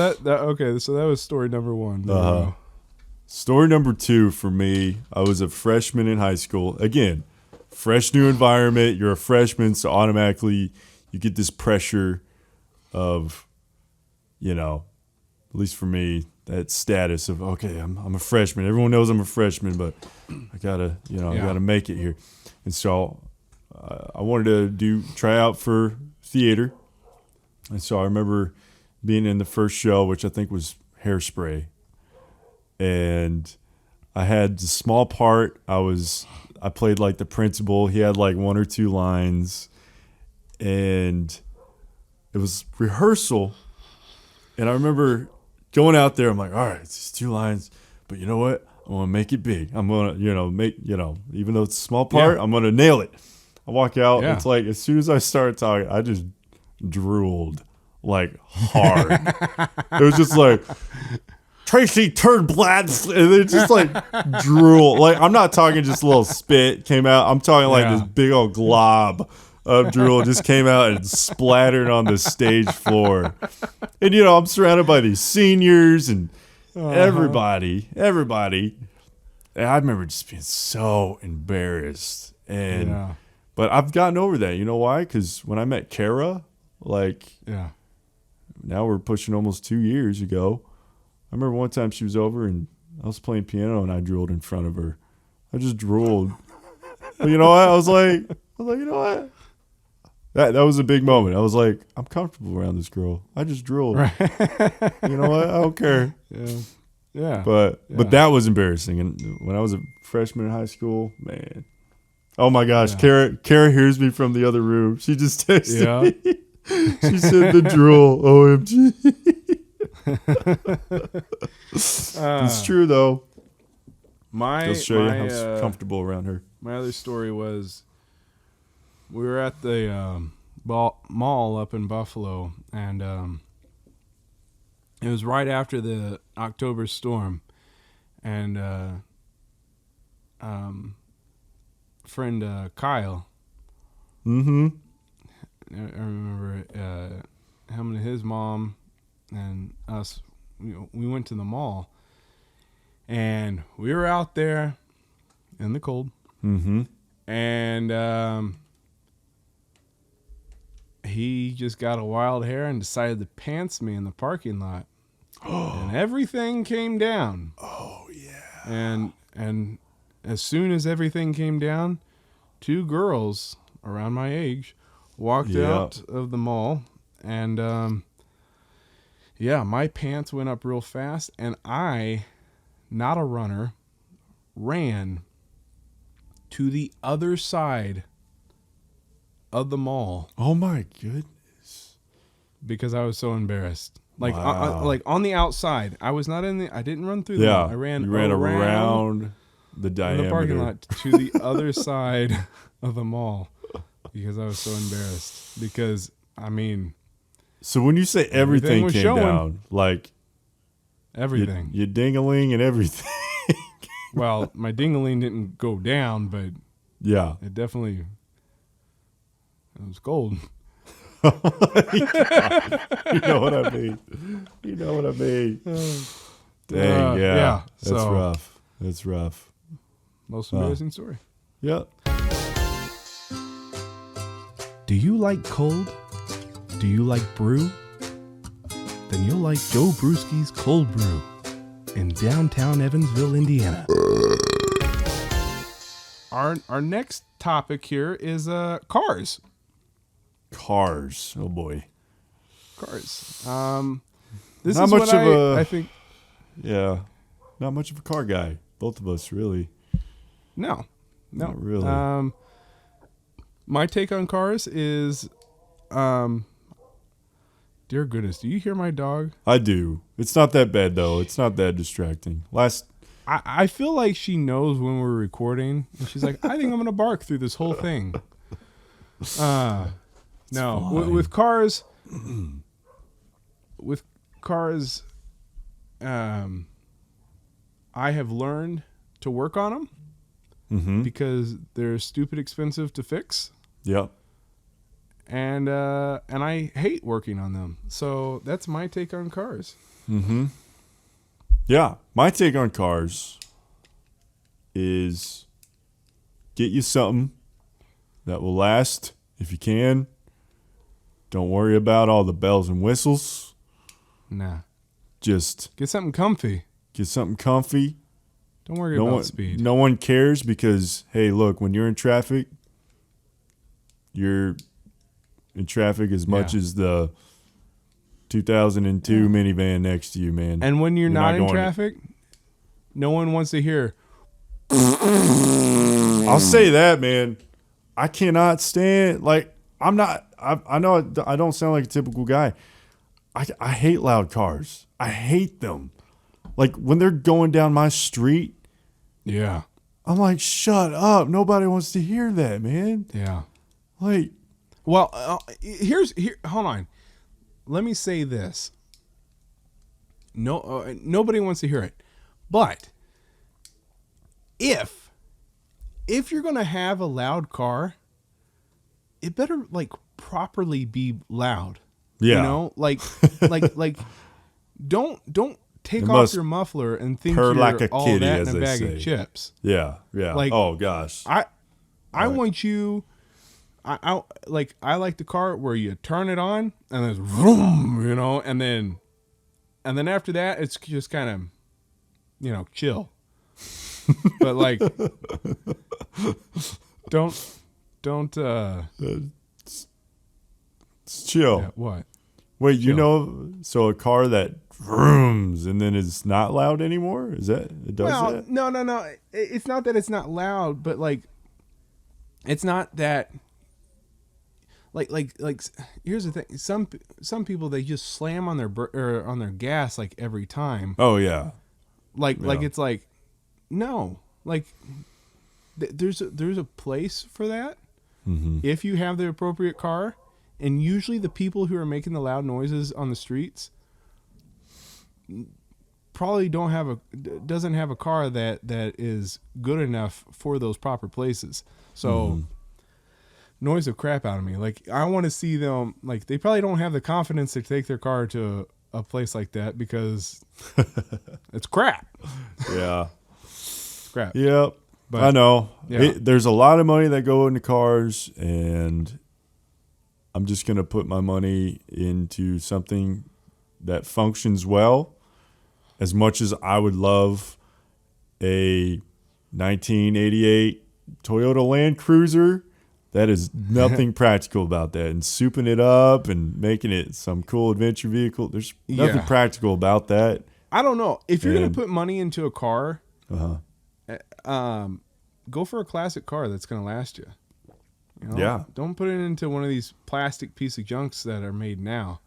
so that was story number one. Story number two for me, I was a freshman in high school. Again, fresh new environment. You're a freshman, so automatically you get this pressure of, you know, at least for me, that status of, okay, I'm a freshman. Everyone knows I'm a freshman, but I gotta make it here. And so I wanted to try out for theater. And so I remember being in the first show, which I think was Hairspray. And I had a small part. I played like the principal. He had like one or two lines. And it was rehearsal. And I remember going out there, I'm like, all right, it's these two lines. But you know what? I'm going to make it big. I'm going to, even though it's a small part, I'm going to nail it. I walk out. It's like, as soon as I started talking, I just drooled like hard. It was just like, Tracy turned black, and then just like drool. Like, I'm not talking just a little spit came out. I'm talking like this big old glob of drool just came out and splattered on the stage floor. And, I'm surrounded by these seniors and everybody. And I remember just being so embarrassed. But I've gotten over that. You know why? Because when I met Kara, now we're pushing almost 2 years ago. I remember one time she was over and I was playing piano and I drooled in front of her. I just drooled. But you know what? I was like, you know what? That was a big moment. I was like, I'm comfortable around this girl. I just drooled. Right. You know what? I don't care. Yeah. But that was embarrassing. And when I was a freshman in high school, man. Oh my gosh. Kara hears me from the other room. She just texted me. She said the drool. OMG. It's true though. I'll show you how comfortable around her. My other story was we were at the mall up in Buffalo, and it was right after the October storm, and friend Kyle. Mm-hmm. I remember him and his mom and us. We went to the mall, and we were out there in the cold. Mm-hmm. And he just got a wild hair and decided to pants me in the parking lot. And everything came down. Oh yeah. And as soon as everything came down, 2 girls around my age walked out of the mall, and my pants went up real fast, and I, not a runner, ran to the other side of the mall. Oh my goodness. Because I was so embarrassed. Like, wow. Like on the outside. I was not I didn't run through the mall. I ran around the diameter. The parking lot to the other side of the mall because I was so embarrassed. Because, I mean, So when you say everything came down, like everything, your ding-a-ling and everything. Well, my ding-a-ling didn't go down, but yeah, it was gold. Oh my God. You know what I mean. Dang, yeah. That's rough. That's rough. Most embarrassing story. Yep. Do you like cold? Do you like brew? Then you'll like Joe Brewski's Cold Brew in downtown Evansville, Indiana. Our next topic here is cars. Cars. Oh boy. Cars. This not is much what of I think. Yeah. Not much of a car guy. Both of us, really. No. Not really. My take on cars is, dear goodness, do you hear my dog? I do. It's not that bad, though. It's not that distracting. I feel like she knows when we're recording, and she's like, I think I'm going to bark through this whole thing. No. With cars, I have learned to work on them. Mm-hmm. Because they're stupid expensive to fix. Yep. And I hate working on them. So that's my take on cars. Mm-hmm. Yeah. My take on cars is get you something that will last if you can. Don't worry about all the bells and whistles. Nah. Just get something comfy. Don't worry about speed. No one cares because, hey, look, when you're in traffic, you're in traffic as much as the 2002 minivan next to you, man. And when you're not in traffic, no one wants to hear. I'll say that, man. I cannot stand, I know I don't sound like a typical guy. I hate loud cars. I hate them. Like, when they're going down my street, yeah, I'm like, shut up. Nobody wants to hear that, man. Yeah. Like, well, hold on. Let me say this. No, nobody wants to hear it. But if you're going to have a loud car, it better properly be loud. Yeah. You know, like don't take off your muffler and think you're like a all kitty, that in as a they bag say. of chips. Yeah, yeah. Oh gosh. I want you. I like the car where you turn it on and there's vroom, you know, and then after that it's just kind of, you know, chill. But don't. It's chill. Yeah, what? Wait, chill. You know, so a car that vrooms and then is not loud anymore? Is that it does that? No. It's not that it's not loud, but it's not that. Like here's the thing. Some people, they just slam on their gas every time. Oh yeah. It's no. There's a place for that. Mm-hmm. If you have the appropriate car, and usually the people who are making the loud noises on the streets probably doesn't have a car that is good enough for those proper places. So noise the crap out of me. I want to see them, they probably don't have the confidence to take their car to a place like that because it's crap. Yeah. Crap. Yep. But I know. Yeah. There's a lot of money that go into cars, and I'm just going to put my money into something that functions well. As much as I would love a 1988 Toyota Land Cruiser, that is nothing practical about that. And souping it up and making it some cool adventure vehicle, there's nothing practical about that. I don't know. If you're going to put money into a car, go for a classic car that's going to last you. You know? Yeah. Don't put it into one of these plastic piece of junks that are made now.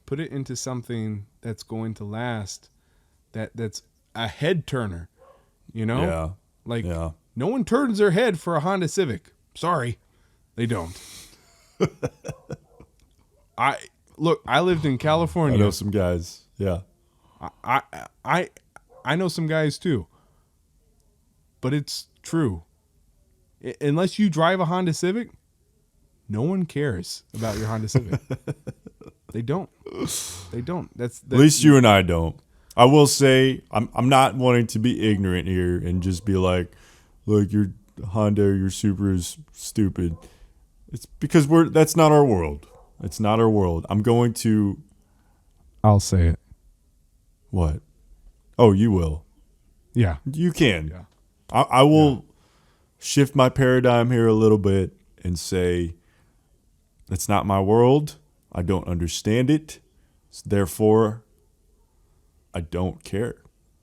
Put it into something that's going to last. That's a head turner. You know? Yeah. No one turns their head for a Honda Civic. Sorry, they don't. Look, I lived in California. I know some guys. Yeah. I know some guys too. But it's true. Unless you drive a Honda Civic, no one cares about your Honda Civic. They don't. That's At least you and I don't. I will say I'm not wanting to be ignorant here and just be like, look, your Honda or your Supra is stupid. It's because that's not our world. It's not our world. I'm going to. I'll say it. What? Oh, you will. Yeah. You can. Yeah. I will shift my paradigm here a little bit and say, it's not my world. I don't understand it. Therefore, I don't care.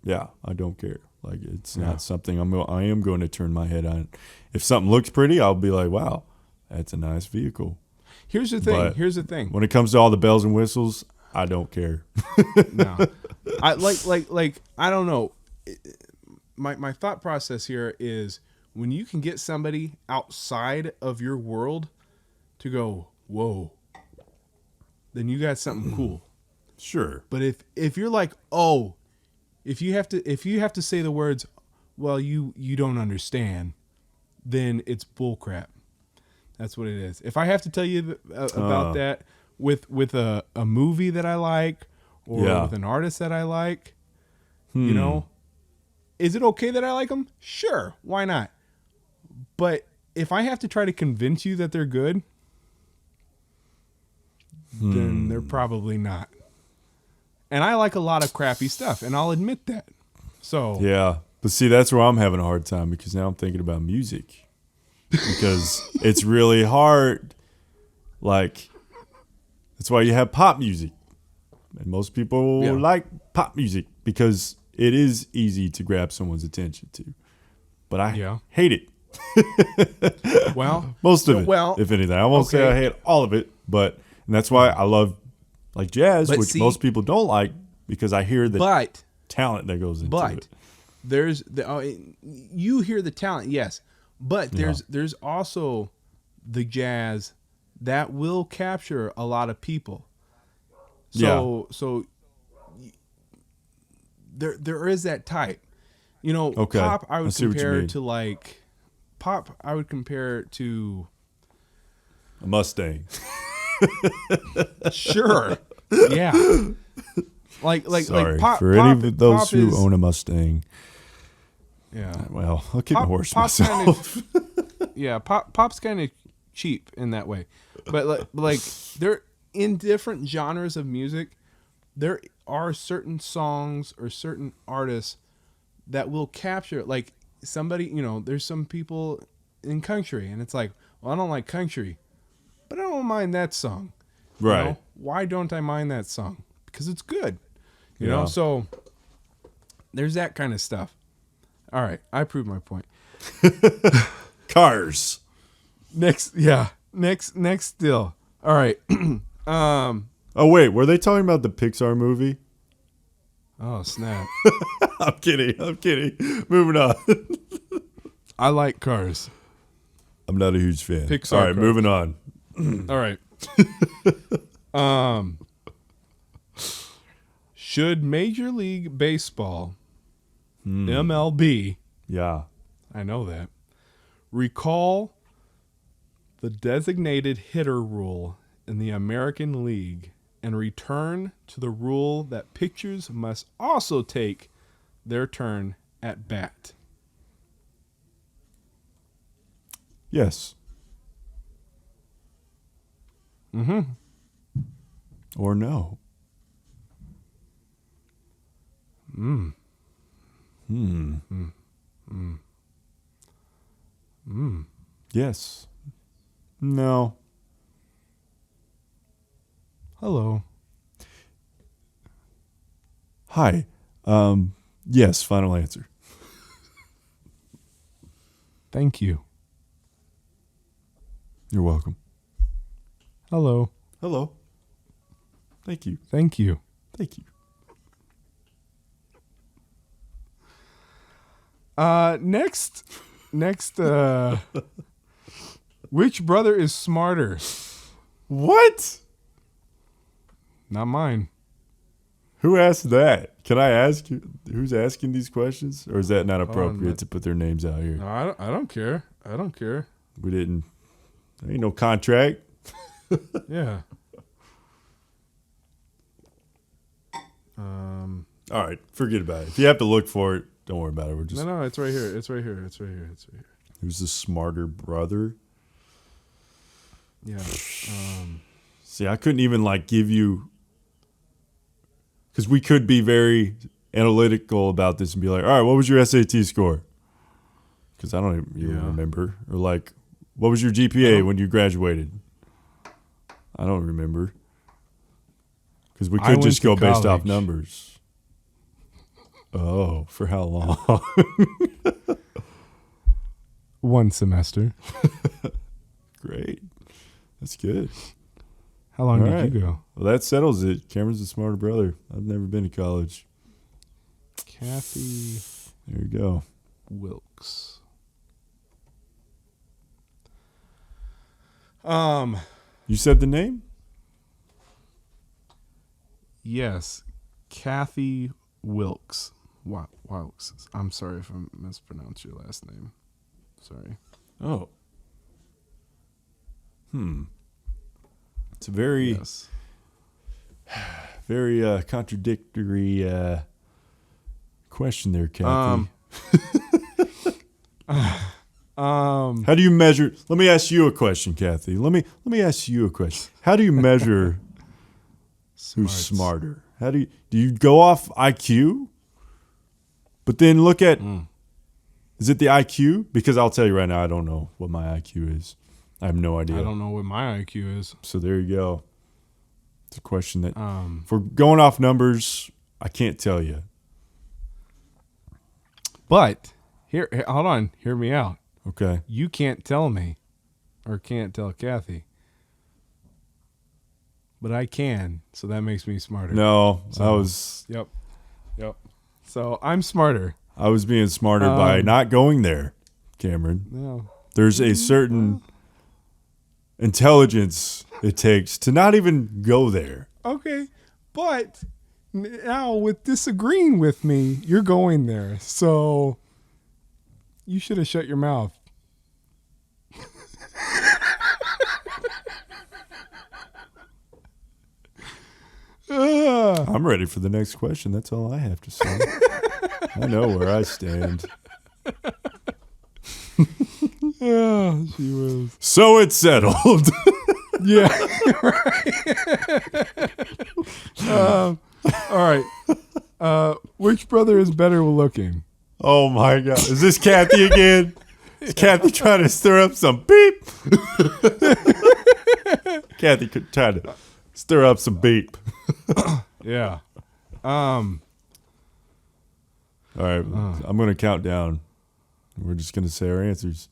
Yeah, I don't care. Like, it's not something I am going to turn my head on. If something looks pretty, I'll be like, wow, that's a nice vehicle. Here's the thing. When it comes to all the bells and whistles, I don't care. No. I I don't know. My thought process here is when you can get somebody outside of your world to go, whoa, then you got something cool. Sure. But if you're like, oh, if you have to say the words, well, you don't understand, then it's bullcrap. That's what it is. If I have to tell you about that with a movie that I like or with an artist that I like, you know, is it okay that I like them? Sure, why not? But if I have to try to convince you that they're good, then they're probably not. And I like a lot of crappy stuff, and I'll admit that. So yeah, but see, that's where I'm having a hard time because now I'm thinking about music because it's really hard. Like, that's why you have pop music, and most people like pop music because it is easy to grab someone's attention to. But I hate it. Well, most of it, if anything. I won't say I hate all of it, and that's why I love like jazz, which most people don't like because I hear the talent that goes into it. There's you hear the talent, yes, but there's also the jazz that will capture a lot of people. So there is that type. You know, pop I would compare to like pop I would compare to a Mustang. Sure. Yeah. Sorry, like pop, for any of those who own a Mustang. Yeah. Well, I'll keep my horse myself. Pop's kind of cheap in that way. But like they're in different genres of music, there are certain songs or certain artists that will capture, like somebody, you know, there's some people in country and it's like, well, I don't like country, but I don't mind that song. Right. You know? Why don't I mind that song? Because it's good. You know, so there's that kind of stuff. All right, I proved my point. Cars. Next still. All right. Oh wait, were they talking about the Pixar movie? Oh snap! I'm kidding. Moving on. I like Cars. I'm not a huge fan. Pixar. All right, Cars. moving on. All right. Should Major League Baseball, MLB, I know that, recall the designated hitter rule in the American League and return to the rule that pitchers must also take their turn at bat? Yes. Mm-hmm. Or no. Yes. No. Hello. Hi. Yes, final answer. Thank you. You're welcome. Hello. Hello. Thank you. Thank you. Thank you. Next, which brother is smarter? What? Not mine. Who asked that? Can I ask you who's asking these questions? Or is that not appropriate to put their names out here? No, I don't care. I don't care. We didn't. There ain't no contract. Yeah. All right, forget about it. If you have to look for it, don't worry about it. We're just No, it's right here. It's right here. Who's the smarter brother? Yeah. See, I couldn't even give you, because we could be very analytical about this and be like, all right, what was your SAT score? Because I don't even remember. Or what was your GPA when you graduated? I don't remember. Because we could just go based off numbers. Oh, for how long? 1 semester. Great. That's good. How long did you go? Well, that settles it. Cameron's a smarter brother. I've never been to college. Kathy. There you go. Wilkes. You said the name? Yes. Kathy Wilkes. Wilkes. I'm sorry if I mispronounced your last name. Sorry. Oh. It's a very, very contradictory question there, Kathy. How do you measure? Let me ask you a question, Kathy. Let me ask you a question. How do you measure who's smarter? How do you go off IQ? But then look at, is it the IQ? Because I'll tell you right now, I don't know what my IQ is. I have no idea. I don't know what my IQ is. So there you go. It's a question that, if we're going off numbers, I can't tell you. But here, hold on. Hear me out. Okay. You can't tell me, or can't tell Kathy, but I can. So that makes me smarter. No, so, I was. Yep. So I'm smarter. I was being smarter by not going there, Cameron. No. There's a certain intelligence it takes to not even go there. Okay, but now with disagreeing with me, you're going there. So you should have shut your mouth. I'm ready for the next question. That's all I have to say. I know where I stand. Oh, she was. So it's settled. Yeah. Right. All right. Which brother is better looking? Oh my God. Is this Kathy again? Is Kathy trying to stir up some beep? Kathy trying to stir up some beep. Yeah. All right. I'm going to count down. We're just going to say our answers.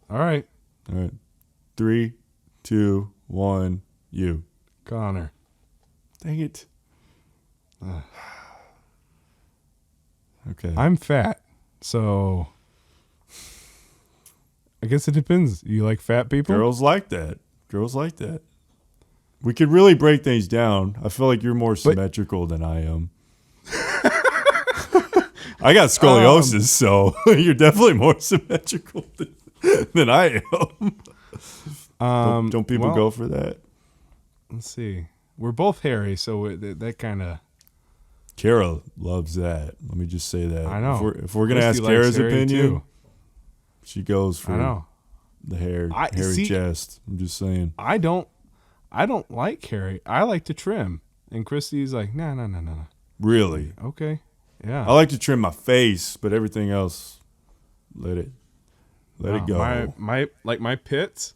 All right. 3, 2, 1, you. Connor. Dang it. Okay. I'm fat, so I guess it depends. You like fat people? Girls like that. We could really break things down. I feel like you're more symmetrical than I am. I got scoliosis, so you're definitely more symmetrical than I am. Don't people go for that? Let's see. We're both hairy, so that kind of... Kara loves that. Let me just say that. I know. If we're going to ask Kara's opinion, too. She goes for the hairy chest. I'm just saying. I don't like hairy. I like to trim. And Christy's like, no. Really? Okay. Yeah. I like to trim my face, but everything else, let it go. My pits,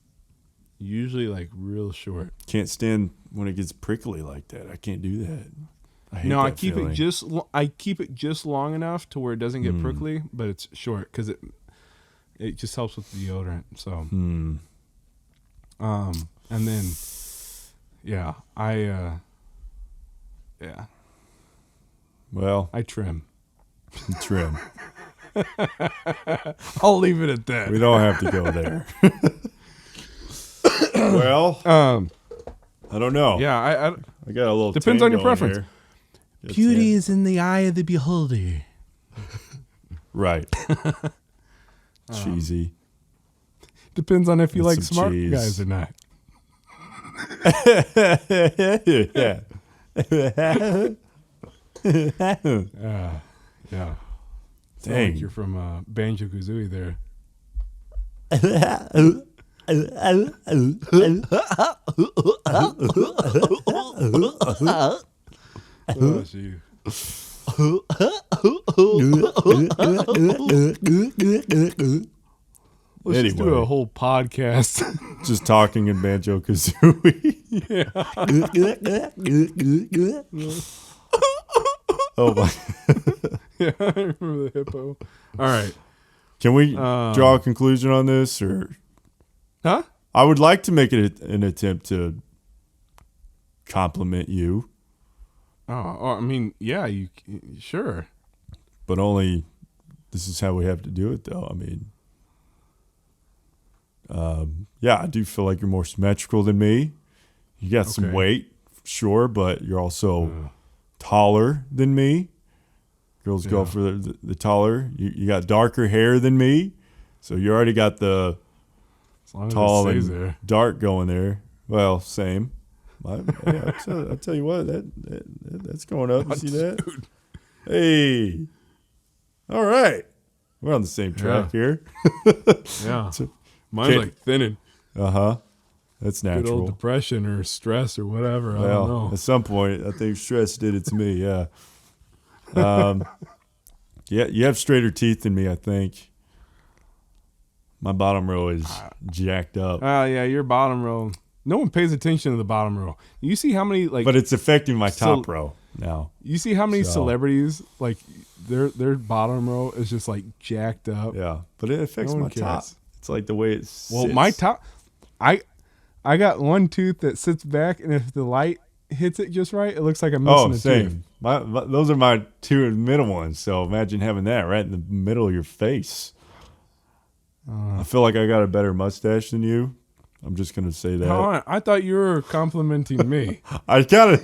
usually like real short. Can't stand when it gets prickly like that. I can't do that. I keep feeling. I keep it just long enough to where it doesn't get prickly, but it's short because it just helps with the deodorant. So, and then, Well, I trim. Trim. I'll leave it at that. We don't have to go there. Well, I don't know. Yeah, I got a little. Depends on your preference. Beauty is in the eye of the beholder. Right. Cheesy. Depends on if you like some smart cheese. guys or not. Yeah. Yeah. Dang. Like you're from Banjo-Kazooie there. Oh, gee. Let's just do a whole podcast. Just talking in Banjo-Kazooie. Oh my. Yeah, I remember the hippo. All right. Can we draw a conclusion on this, or? Huh? I would like to make it an attempt to compliment you. Oh, I mean, yeah, you sure. But only, this is how we have to do it, though. I mean, yeah, I do feel like you're more symmetrical than me. You got some weight, sure, but you're also taller than me. Girls go for the taller. You got darker hair than me, so you already got the tall and there. Dark going there. Well, same. I'll tell you what, that's going up. You see that? Dude. Hey. All right. We're on the same track here. Yeah. Mine's like thinning. Uh-huh. That's natural. Good old depression or stress or whatever. I don't know. At some point, I think stress did it to me, yeah. Yeah, you have straighter teeth than me, I think. My bottom row is jacked up. Yeah, your bottom row. No one pays attention to the bottom row. You see how many but it's affecting my top row now. You see how many celebrities like their bottom row is just like jacked up. Yeah, but it affects my top. It's like the way it sits. Well, my top, I got one tooth that sits back, and if the light hits it just right, it looks like I'm missing a tooth. Those are my two middle ones. So imagine having that right in the middle of your face. I feel like I got a better mustache than you. I'm just gonna say that. Hold on. I thought you were complimenting me. I gotta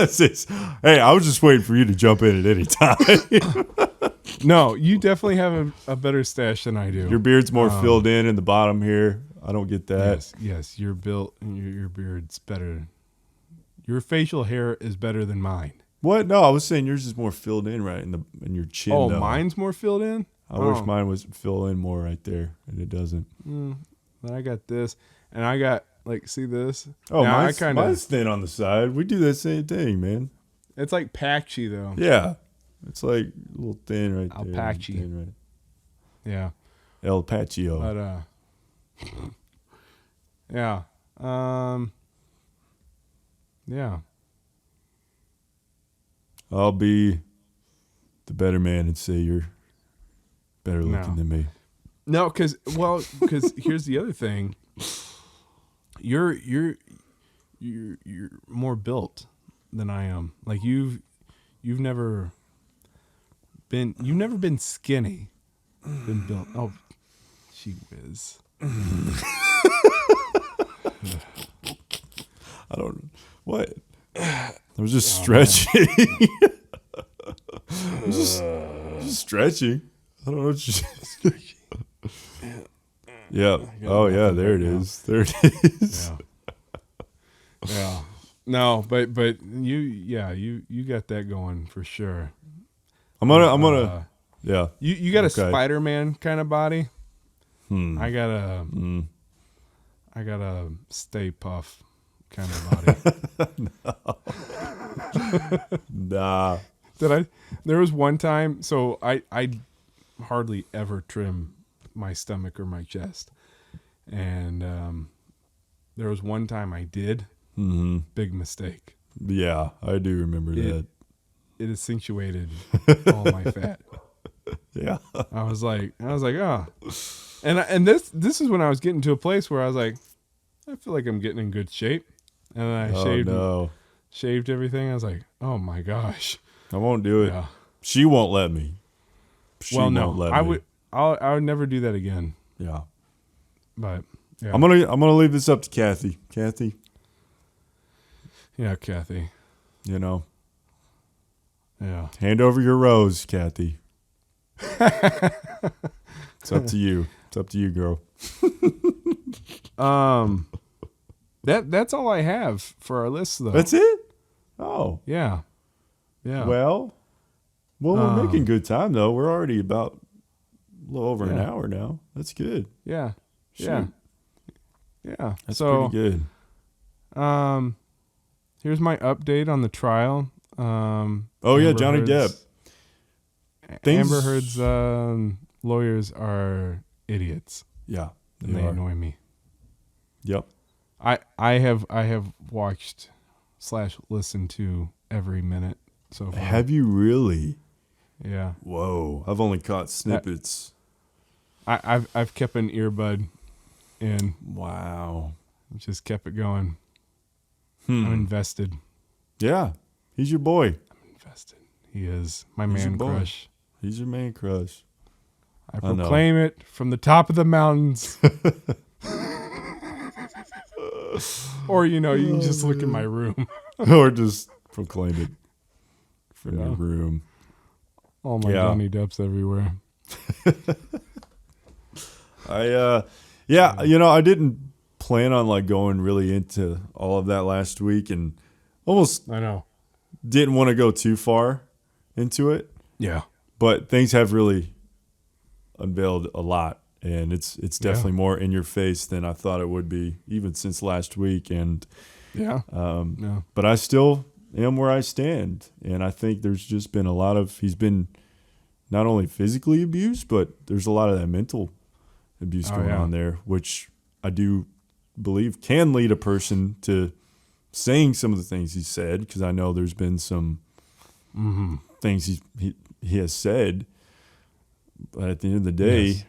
say, hey, I was just waiting for you to jump in at any time. No, you definitely have a better stash than I do. Your beard's more filled in the bottom here. I don't get that. Yes, your beard's better. Your facial hair is better than mine. What? No, I was saying yours is more filled in right in your chin. Oh, though. Mine's more filled in? I wish mine was filled in more right there, and it doesn't. Then I got this, and I got, like, see this? Oh, now mine's thin on the side. We do that same thing, man. It's like patchy, though. Yeah. It's like a little thin right there. Patchy. Right. Yeah. El Paccio. But, yeah. Yeah. I'll be the better man and say you're better looking than me. No, because here's the other thing. You're more built than I am. Like you've never been skinny. Been built. Oh, gee whiz. I don't. What? I was just stretching. just stretching. I don't know what you're stretching. Yeah. Oh yeah. There it is. There it is. Yeah. No, but you got that going for sure. I'm gonna. Yeah. You got a Spider-Man kind of body. I got a Stay Puff kind of body. Nah. There was one time, so I hardly ever trim my stomach or my chest, and there was one time I did. Big mistake. Yeah, I do remember that. It accentuated all my fat. Yeah. I was like, oh. And this is when I was getting to a place where I was like, I feel like I'm getting in good shape. And then I shaved everything. I was like, oh my gosh. I won't do it. Yeah. She won't let me. I would never do that again. Yeah. But yeah. I'm gonna leave this up to Kathy. Kathy. Yeah, Kathy. You know. Yeah. Hand over your rose, Kathy. It's up to you. It's up to you, girl. That's all I have for our list, though. That's it? Oh. Yeah. Yeah. Well, we're making good time, though. We're already about a little over an hour now. That's good. Yeah. Shoot. Yeah. Yeah. That's pretty good. Here's my update on the trial. Johnny Heard's, Depp. Amber Heard's lawyers are idiots. Yeah. And they annoy me. Yep. I have watched / listened to every minute so far. Have you really? Yeah. Whoa. I've only caught snippets. I've kept an earbud in. Wow. Just kept it going. I'm invested. Yeah. He's your boy. I'm invested. He is my man crush. He's your man crush. I proclaim it from the top of the mountains. Or, you can just look in my room. Or just proclaim it from your room. All my Johnny Depps everywhere. I didn't plan on going really into all of that last week, and almost didn't want to go too far into it. Yeah. But things have really unveiled a lot, and it's definitely more in your face than I thought it would be, even since last week. And but I still am where I stand, and I think there's just been he's been not only physically abused, but there's a lot of that mental abuse going on there, which I do believe can lead a person to saying some of the things he said, because I know there's been some things he has said. But at the end of the day,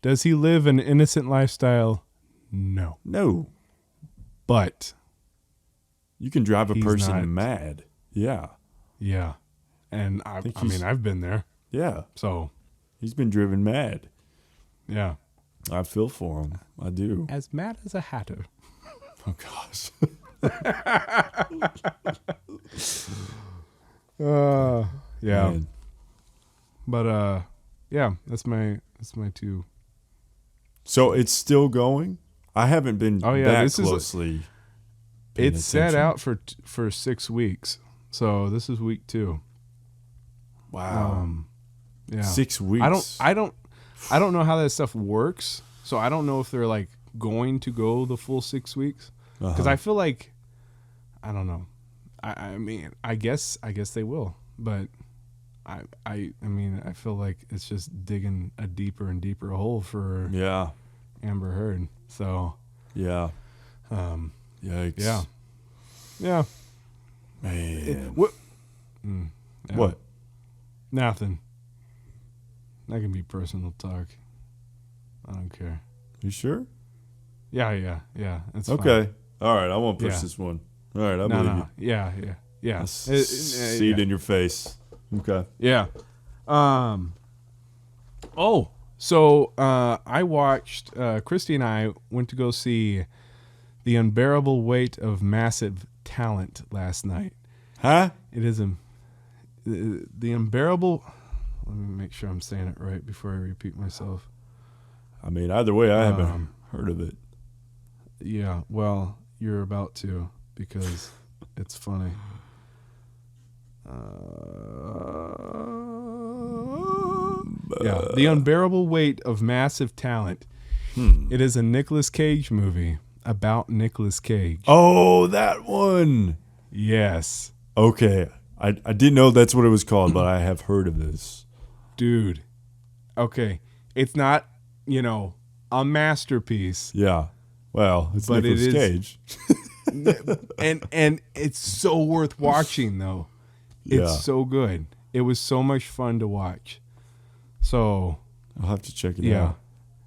does he live an innocent lifestyle? No. But you can drive a person mad. Yeah. Yeah. And I've been there. Yeah. So he's been driven mad. Yeah. I feel for him. I do. As mad as a hatter. Oh gosh. Yeah. Man. But that's my two. So it's still going? I haven't been that closely. It's set out for 6 weeks. So this is week 2. Wow. Yeah. 6 weeks. I don't know how that stuff works. So I don't know if they're going to go the full 6 weeks, because I feel like, I don't know. I mean, I guess they will, but I mean, I feel like it's just digging a deeper and deeper hole for Amber Heard. So yeah. Yikes. Yeah. Man. What? Nothing. That can be personal talk. I don't care. You sure? Yeah. It's okay. Fine. All right. I won't push this one. All right. I believe you. Yeah. See it in your face. Okay. Yeah. So I watched. Christy and I went to go see The Unbearable Weight of Massive Talent last night. Huh? It is the unbearable. Let me make sure I'm saying it right before I repeat myself. I mean, either way, I haven't heard of it. Yeah, well, you're about to, because it's funny. The Unbearable Weight of Massive Talent. It is a Nicolas Cage movie about Nicolas Cage. Oh, that one. Yes. Okay. I didn't know that's what it was called, but I have heard of this. Dude. Okay. It's not, a masterpiece. Yeah. Well, it's Nicolas Cage. and it's so worth watching, though. It's so good. It was so much fun to watch. So I'll have to check it out.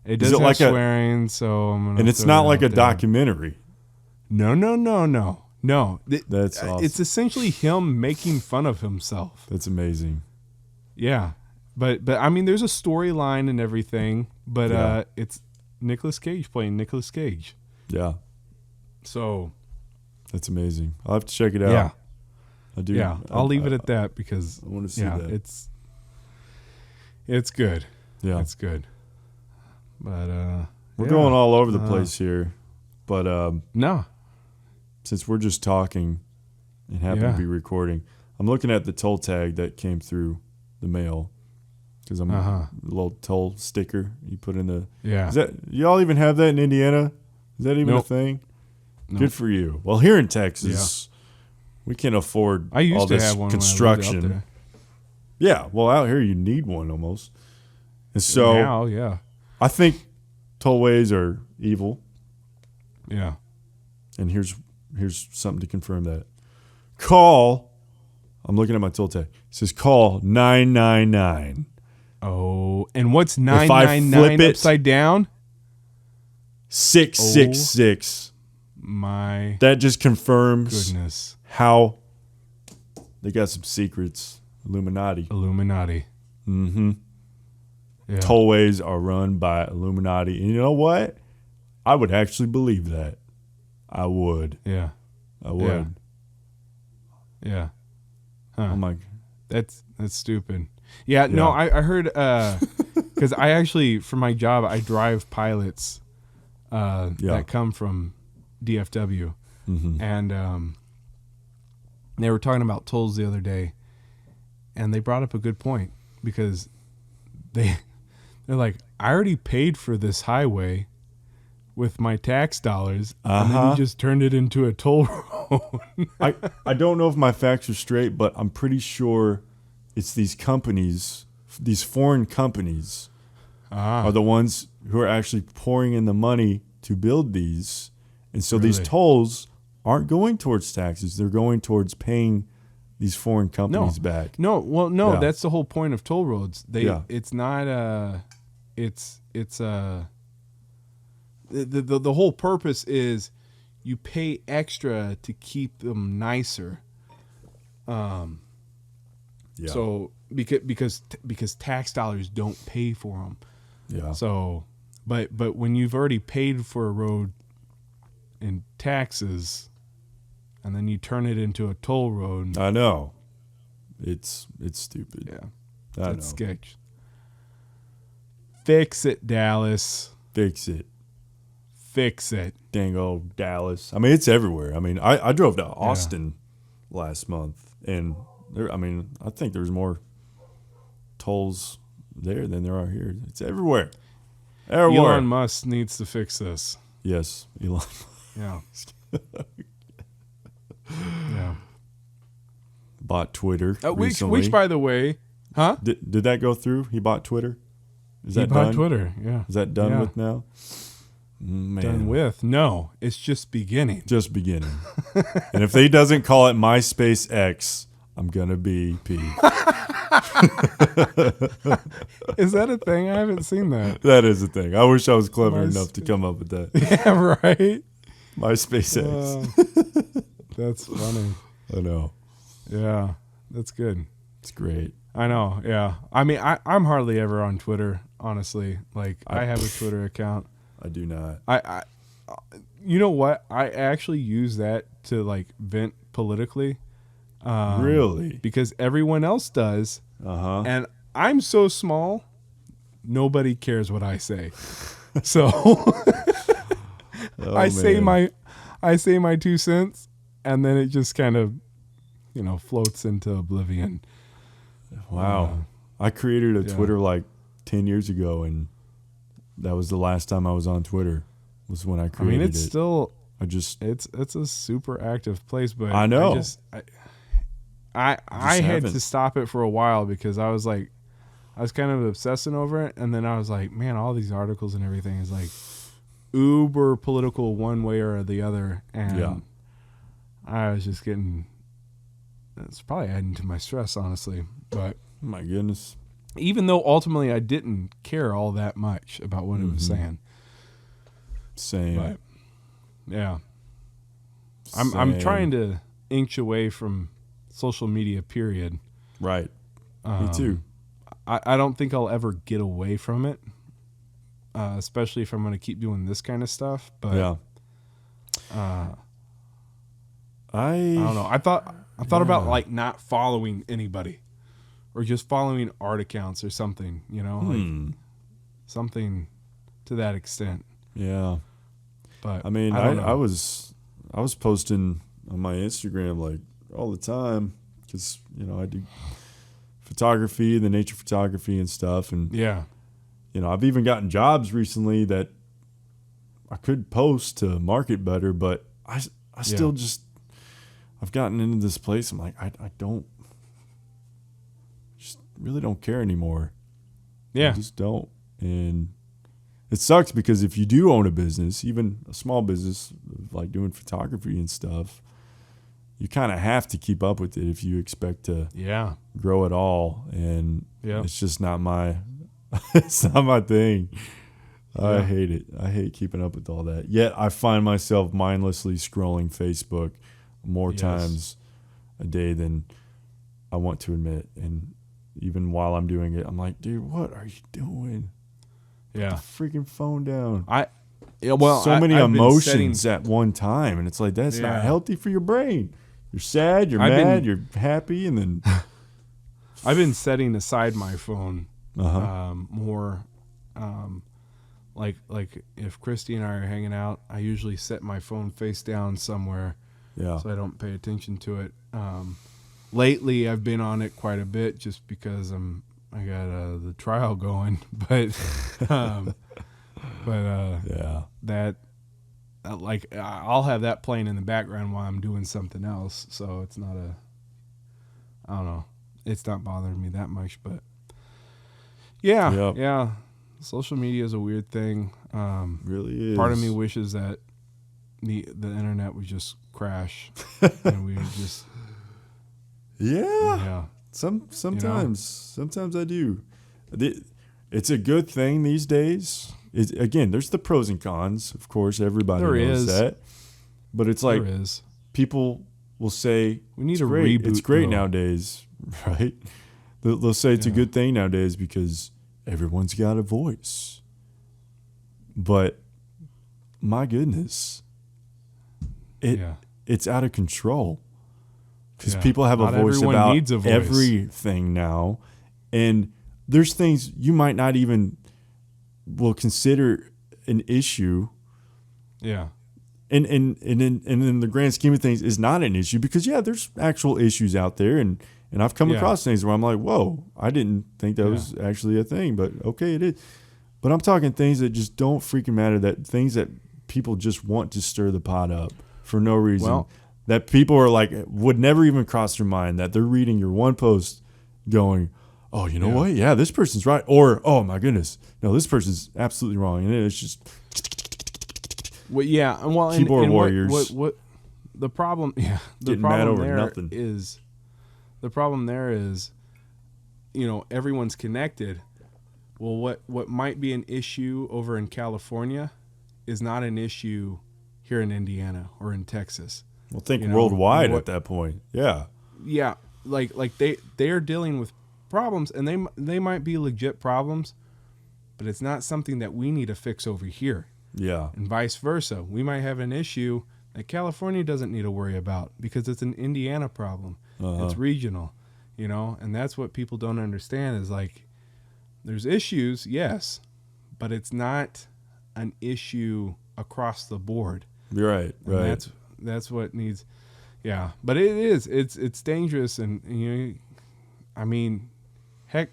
It does have swearing, so I'm gonna. And it's not like a documentary. No. That's awesome. It's essentially him making fun of himself. That's amazing. Yeah, but I mean, there's a storyline and everything, but it's Nicolas Cage playing Nicolas Cage. Yeah. So That's amazing. I'll have to check it out. Yeah. I do. Yeah, I'll leave it at that because I want to see that. It's good. Yeah, it's good. But we're going all over the place here. But no, since we're just talking and happen to be recording, I'm looking at the toll tag that came through the mail because I'm a little toll sticker you put in the. Yeah. Is that y'all even have that in Indiana? Is that even a thing? Nope. Good for you. Well, here in Texas, we can't afford all this construction. Yeah, well, out here you need one almost. And so now, I think tollways are evil. Yeah. And here's something to confirm that. Call. I'm looking at my toll tag. It says call 999. Oh, and what's 999 upside down? 666. My that just confirms goodness how they got some secrets. Illuminati. Mm-hmm. Yeah. Tollways are run by Illuminati. And you know what? I would actually believe that. I would. Yeah. I would. Yeah. Huh. Oh my. That's stupid. Yeah, no, I heard because I actually, for my job, I drive pilots that come from DFW. Mm-hmm. And they were talking about tolls the other day, and they brought up a good point because they're like, I already paid for this highway with my tax dollars, and then you just turned it into a toll road. I don't know if my facts are straight, but I'm pretty sure it's these companies, these foreign companies, are the ones who are actually pouring in the money to build these. And so these tolls aren't going towards taxes. They're going towards paying these foreign companies back. No, that's the whole point of toll roads. It's not the whole purpose is you pay extra to keep them nicer. So because tax dollars don't pay for them. Yeah. So, but when you've already paid for a road in taxes, and then you turn it into a toll road. I know. It's stupid. Yeah. That's sketch. Fix it, Dallas. Fix it. Fix it. Dang old Dallas. I mean, it's everywhere. I mean, I drove to Austin last month, and I think there's more tolls there than there are here. It's everywhere. Elon Musk needs to fix this. Yes, Elon. Yeah. Yeah. Bought Twitter recently. Which, by the way, huh? Did that go through? He bought Twitter? Is that done? He bought Twitter, yeah. Is that done with now? Man. Done with? No, it's just beginning. Just beginning. And if he doesn't call it MySpace X, I'm going to be peeved. Is that a thing? I haven't seen that. That is a thing. I wish I was clever enough to come up with that. Yeah, right? MySpace X. That's funny. I know. Yeah, that's good. It's great. I know, yeah. I mean, I'm hardly ever on Twitter, honestly. Like, I have a Twitter account. I do not. I you know what? I actually use that to, like, vent politically. Really? Because everyone else does. Uh-huh. And I'm so small, nobody cares what I say. So I say my 2 cents, and then it just kind of, floats into oblivion. Wow. I created a Twitter like 10 years ago, and that was the last time I was on Twitter, was when I created it. I mean, it's still... it's a super active place, but I know. I had to stop it for a while because I was kind of obsessing over it, and then I was like, man, all these articles and everything is like uber political one way or the other, and I was just getting... It's probably adding to my stress, honestly. But my goodness, even though ultimately I didn't care all that much about what it was saying. Same. But yeah, I'm trying to inch away from social media. Period. Right. Me too. I don't think I'll ever get away from it, especially if I'm going to keep doing this kind of stuff. But I don't know. I thought about like not following anybody, or just following art accounts or something. Like something to that extent. Yeah. But I mean, I was posting on my Instagram like all the time because I do photography, the nature photography and stuff, and I've even gotten jobs recently that I could post to market better, but I still just I've gotten into this place. I'm like I don't just really don't care anymore. Yeah, I just don't, and it sucks because if you do own a business, even a small business like doing photography and stuff, you kind of have to keep up with it if you expect to grow at all. And it's just not my it's not my thing. I hate it. I hate keeping up with all that. Yet I find myself mindlessly scrolling Facebook more times a day than I want to admit. And even while I'm doing it, I'm like, dude, what are you doing? Yeah. Put the freaking phone down. So many emotions at one time, and it's like that's not healthy for your brain. You're sad, you're mad, you're happy, and then I've been setting aside my phone more. Like if Christy and I are hanging out, I usually set my phone face down somewhere, so I don't pay attention to it. Lately, I've been on it quite a bit just because I got the trial going, but that like I'll have that playing in the background while I'm doing something else, so it's not I don't know, it's not bothering me that much, but social media is a weird thing. Really is. Part of me wishes that the internet would just crash and we would just Sometimes I do. It's a good thing these days. Again, there's the pros and cons. Of course, everybody knows that. But it's like people will say we need a reboot. It's great nowadays, right? They'll say it's a good thing nowadays because everyone's got a voice. But my goodness, it's out of control. Because people have a voice about everything now. And there's things you might not even will consider an issue. Yeah. And in the grand scheme of things is not an issue because, there's actual issues out there. And I've come across things where I'm like, whoa, I didn't think that was actually a thing. But, okay, it is. But I'm talking things that just don't freaking matter, that things that people just want to stir the pot up for no reason. Well, that people are like, would never even cross their mind, that they're reading your one post going, oh, you know what? Yeah, this person's right. Or, oh, my goodness. No, this person's absolutely wrong. And it's just. Well, yeah. Well, keyboard warriors. What the problem, the getting problem mad over there nothing. The problem there is, everyone's connected. Well, what might be an issue over in California is not an issue here in Indiana or in Texas. Well, think worldwide at that point. Yeah. Yeah, like they are dealing with problems, and they might be legit problems, but it's not something that we need to fix over here. Yeah. And vice versa. We might have an issue that California doesn't need to worry about because it's an Indiana problem. It's regional, and that's what people don't understand is like there's issues, yes, but it's not an issue across the board. You're right. And right. That's what needs, but it's dangerous, and I mean, heck,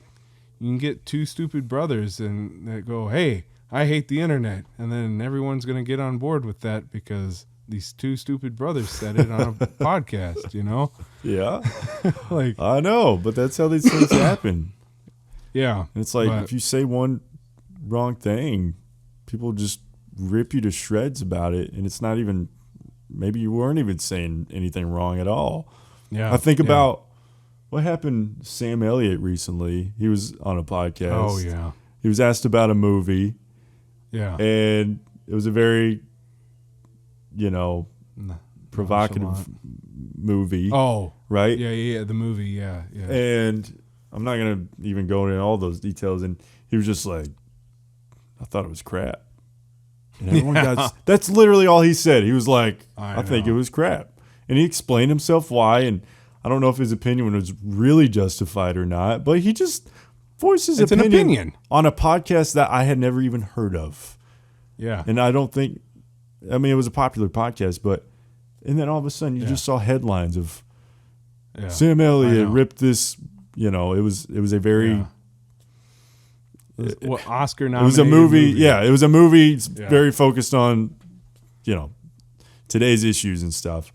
you can get two stupid brothers and that go, hey, I hate the internet, and then everyone's gonna get on board with that because these two stupid brothers said it on a podcast, Yeah, like I know, but that's how these things happen. Yeah, and it's like if you say one wrong thing, people just rip you to shreds about it, and it's not even. Maybe you weren't even saying anything wrong at all. Yeah. I think about what happened to Sam Elliott recently. He was on a podcast. Oh, yeah. He was asked about a movie. Yeah. And it was a very, provocative movie. Oh. Right? Yeah, the movie, yeah. And I'm not going to even go into all those details. And he was just like, I thought it was crap. And everyone that's literally all he said. He was like, I think it was crap. And he explained himself why, and I don't know if his opinion was really justified or not, but he just voiced his opinion on a podcast that I had never even heard of. Yeah. And I don't think, I mean, it was a popular podcast, and then all of a sudden you just saw headlines of Sam Elliott ripped this, it was a very... Oscar nominated. It was a movie. Yeah, it was a movie very focused on, today's issues and stuff.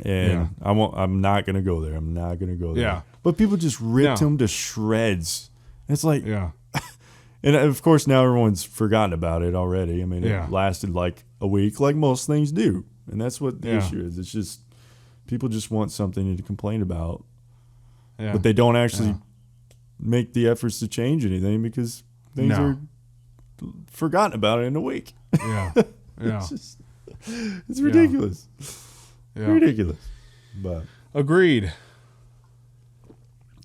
And I'm not gonna go there. I'm not gonna go there. Yeah. But people just ripped him to shreds. It's like, and of course now everyone's forgotten about it already. I mean, it lasted like a week, like most things do, and that's what the issue is. It's just people just want something to complain about, but they don't actually. Make the efforts to change anything because things are forgotten about it in a week. Yeah. It's ridiculous. Yeah. Ridiculous. But agreed.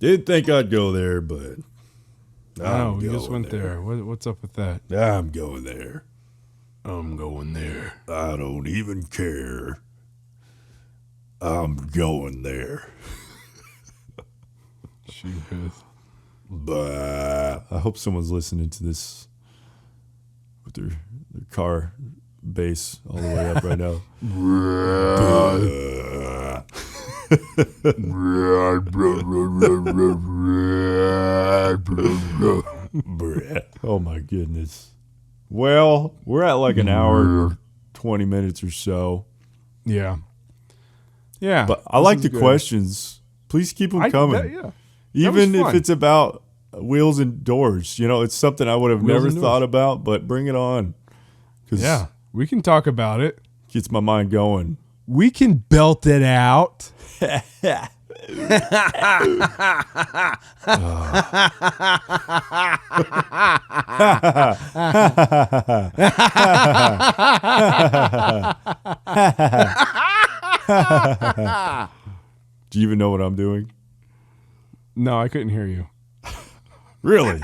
Didn't think I'd go there, but no, we just went there. What's up with that? I'm going there. I'm going there. I don't even care. I'm going there. She is. But I hope someone's listening to this with their car bass all the way up right now. Oh my goodness. Well, we're at like an hour, 20 minutes or so. Yeah. Yeah. But I like the questions. Please keep them coming. Even if it's about wheels and doors, it's something I would have never thought about, but bring it on. Yeah, we can talk about it. Gets my mind going. We can belt it out. Do you even know what I'm doing? No, I couldn't hear you. Really?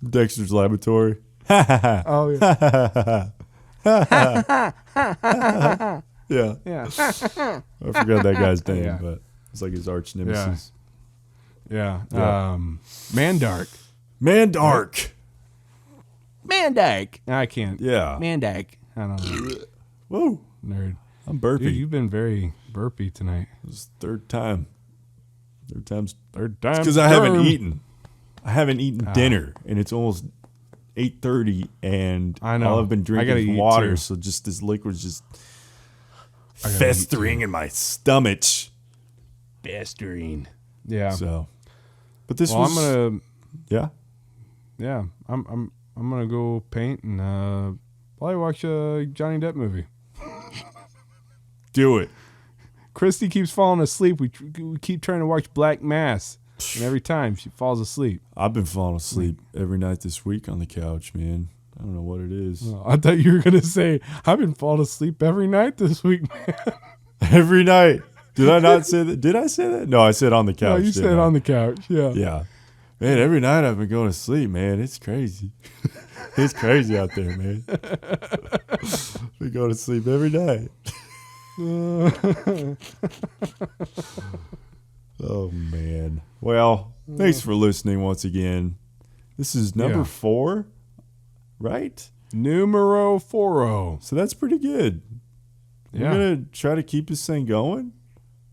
Dexter's Laboratory. Oh, yeah. Yeah. I forgot that guy's name, but it's like his arch nemesis. Yeah. Mandark. Mandark. I can't. Yeah. Mandark. I don't know. Whoa. Nerd. I'm burpy. Dude, you've been very burpy tonight. This is third time. Third time. It's because I haven't eaten. I haven't eaten dinner, and it's almost 8:30, and I know. all I've been drinking is water, so just this liquid's just festering in my stomach. Festering. Yeah. So, but this I'm gonna. Yeah. Yeah. I'm gonna go paint and probably watch a Johnny Depp movie. Do it. Christy keeps falling asleep. We keep trying to watch Black Mass, and every time she falls asleep. I've been falling asleep every night this week on the couch, man. I don't know what it is. Oh, I thought you were gonna say I've been falling asleep every night this week, man. Every night. Did I not say that? Did I say that? No, I said on the couch. No, you said on the couch. Yeah. Yeah. Man, every night I've been going to sleep, man. It's crazy. It's crazy out there, man. We go to sleep every night. Oh, man. Well, thanks for listening once again. This is number 4, right? Numero 4. So that's pretty good. Yeah. We're going to try to keep this thing going.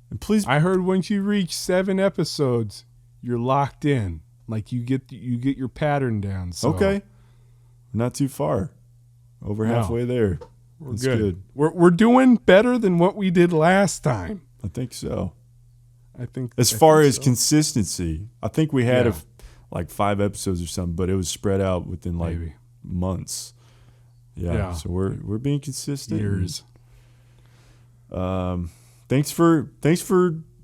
And please. I heard once you reach 7 episodes, you're locked in. Like you get your pattern down. So. Okay. Not too far. Over halfway there. That's good. We're doing better than what we did last time. I think so. As far as consistency, I think we had like 5 episodes or something, but it was spread out within like months. Yeah. So we're being consistent. Years. Thanks for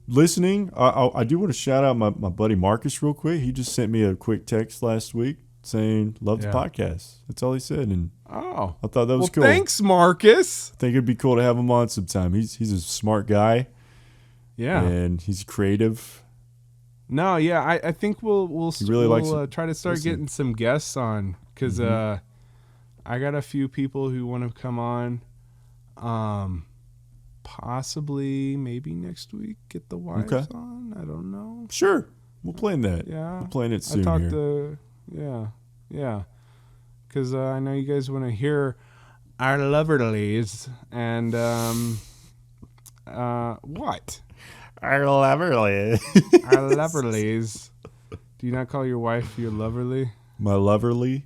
listening. I do want to shout out my buddy Marcus real quick. He just sent me a quick text last week saying love the podcast. That's all he said, and I thought that was cool. Thanks, Marcus. I think it'd be cool to have him on sometime. He's a smart guy. Yeah, and he's creative. No, yeah, I think we'll try to start getting some guests on because I got a few people who want to come on. Possibly, maybe next week, get the wives on. I don't know. Sure. We'll plan that. Yeah. We'll plan it soon. I talked to, yeah. Because I know you guys want to hear our loverlies. And, what? Our loverly. Our loverlies. Do you not call your wife your loverly? My loverly?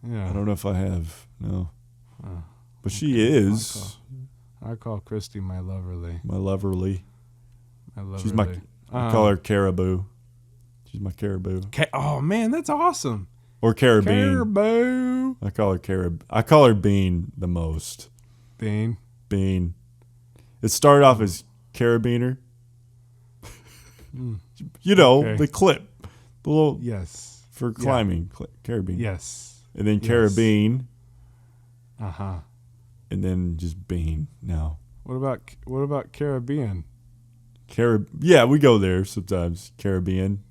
Yeah. I don't know if I have. No. But she is. I call Christy my loverly. My loverly. My loverly. She's I call her Caribou. She's my Caribou. Oh, man, that's awesome. Or Caribbean. Caribou. I call her I call her Bean the most. Bean. It started off as Carabiner. You know, the clip. The little for climbing. Carabine. Yes. And then Carabine. Uh-huh. And then just Bean now. What about Caribbean? Yeah, we go there sometimes. Caribbean.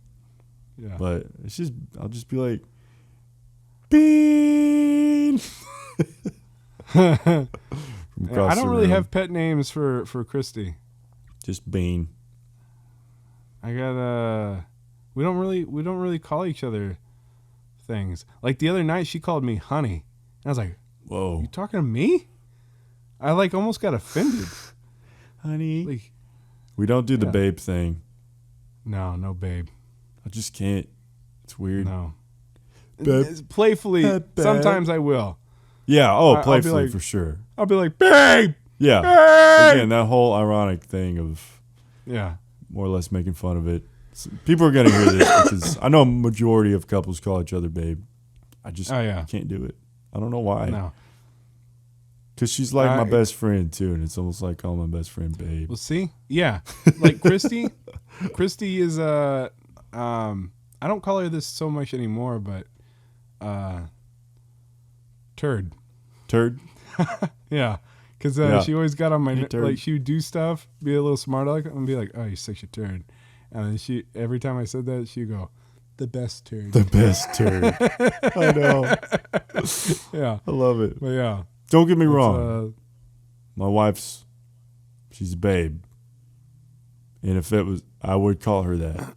Yeah. But I'll just be like, Bean. I don't really have pet names for Christy. Just Bean. I got we don't really call each other things. Like the other night she called me honey. And I was like, whoa. You talking to me? I like almost got offended. Honey. Like, we don't do the babe thing. No babe. I just can't. It's weird. No. Babe. Playfully, sometimes I will. Yeah, playfully for sure. I'll be like, babe! Yeah. Babe! Again, that whole ironic thing of more or less making fun of it. So people are going to hear this because I know a majority of couples call each other babe. I just can't do it. I don't know why. No. Because she's like my best friend, too, and it's almost like calling my best friend babe. Well, see? Yeah. Like Christy is, I don't call her this so much anymore, but turd. Turd? Yeah. Because she always got on my, like she would do stuff, be a little smart aleck, and be like, oh, you're such a turd. And then every time I said that, she'd go, the best turd. The best turd. I know. Yeah. I love it. But yeah. Don't get me wrong. My wife's, she's a babe. And if it was, I would call her that.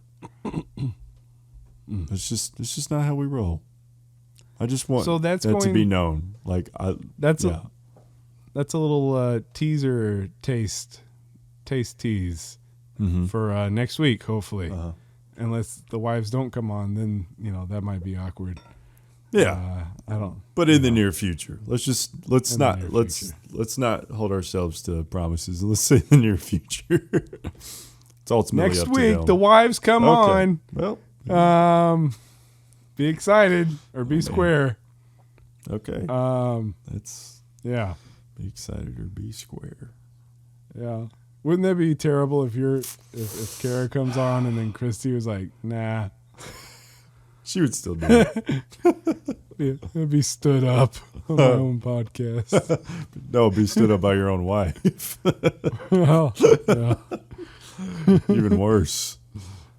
It's just not how we roll. I just want that to be known. Like that's a little teaser taste tease for next week, hopefully. Unless the wives don't come on, then that might be awkward. Yeah, I don't. But in the near future, let's not hold ourselves to promises. Let's say in the near future. It's ultimately next up week. To them. The wives come on. Well, be excited or be square. Okay. That's be excited or be square. Yeah. Wouldn't that be terrible if Kara comes on and then Christy was like, nah. She would still do it. It'd be stood up on my own podcast. No, be stood up by your own wife. Well, yeah. Even worse.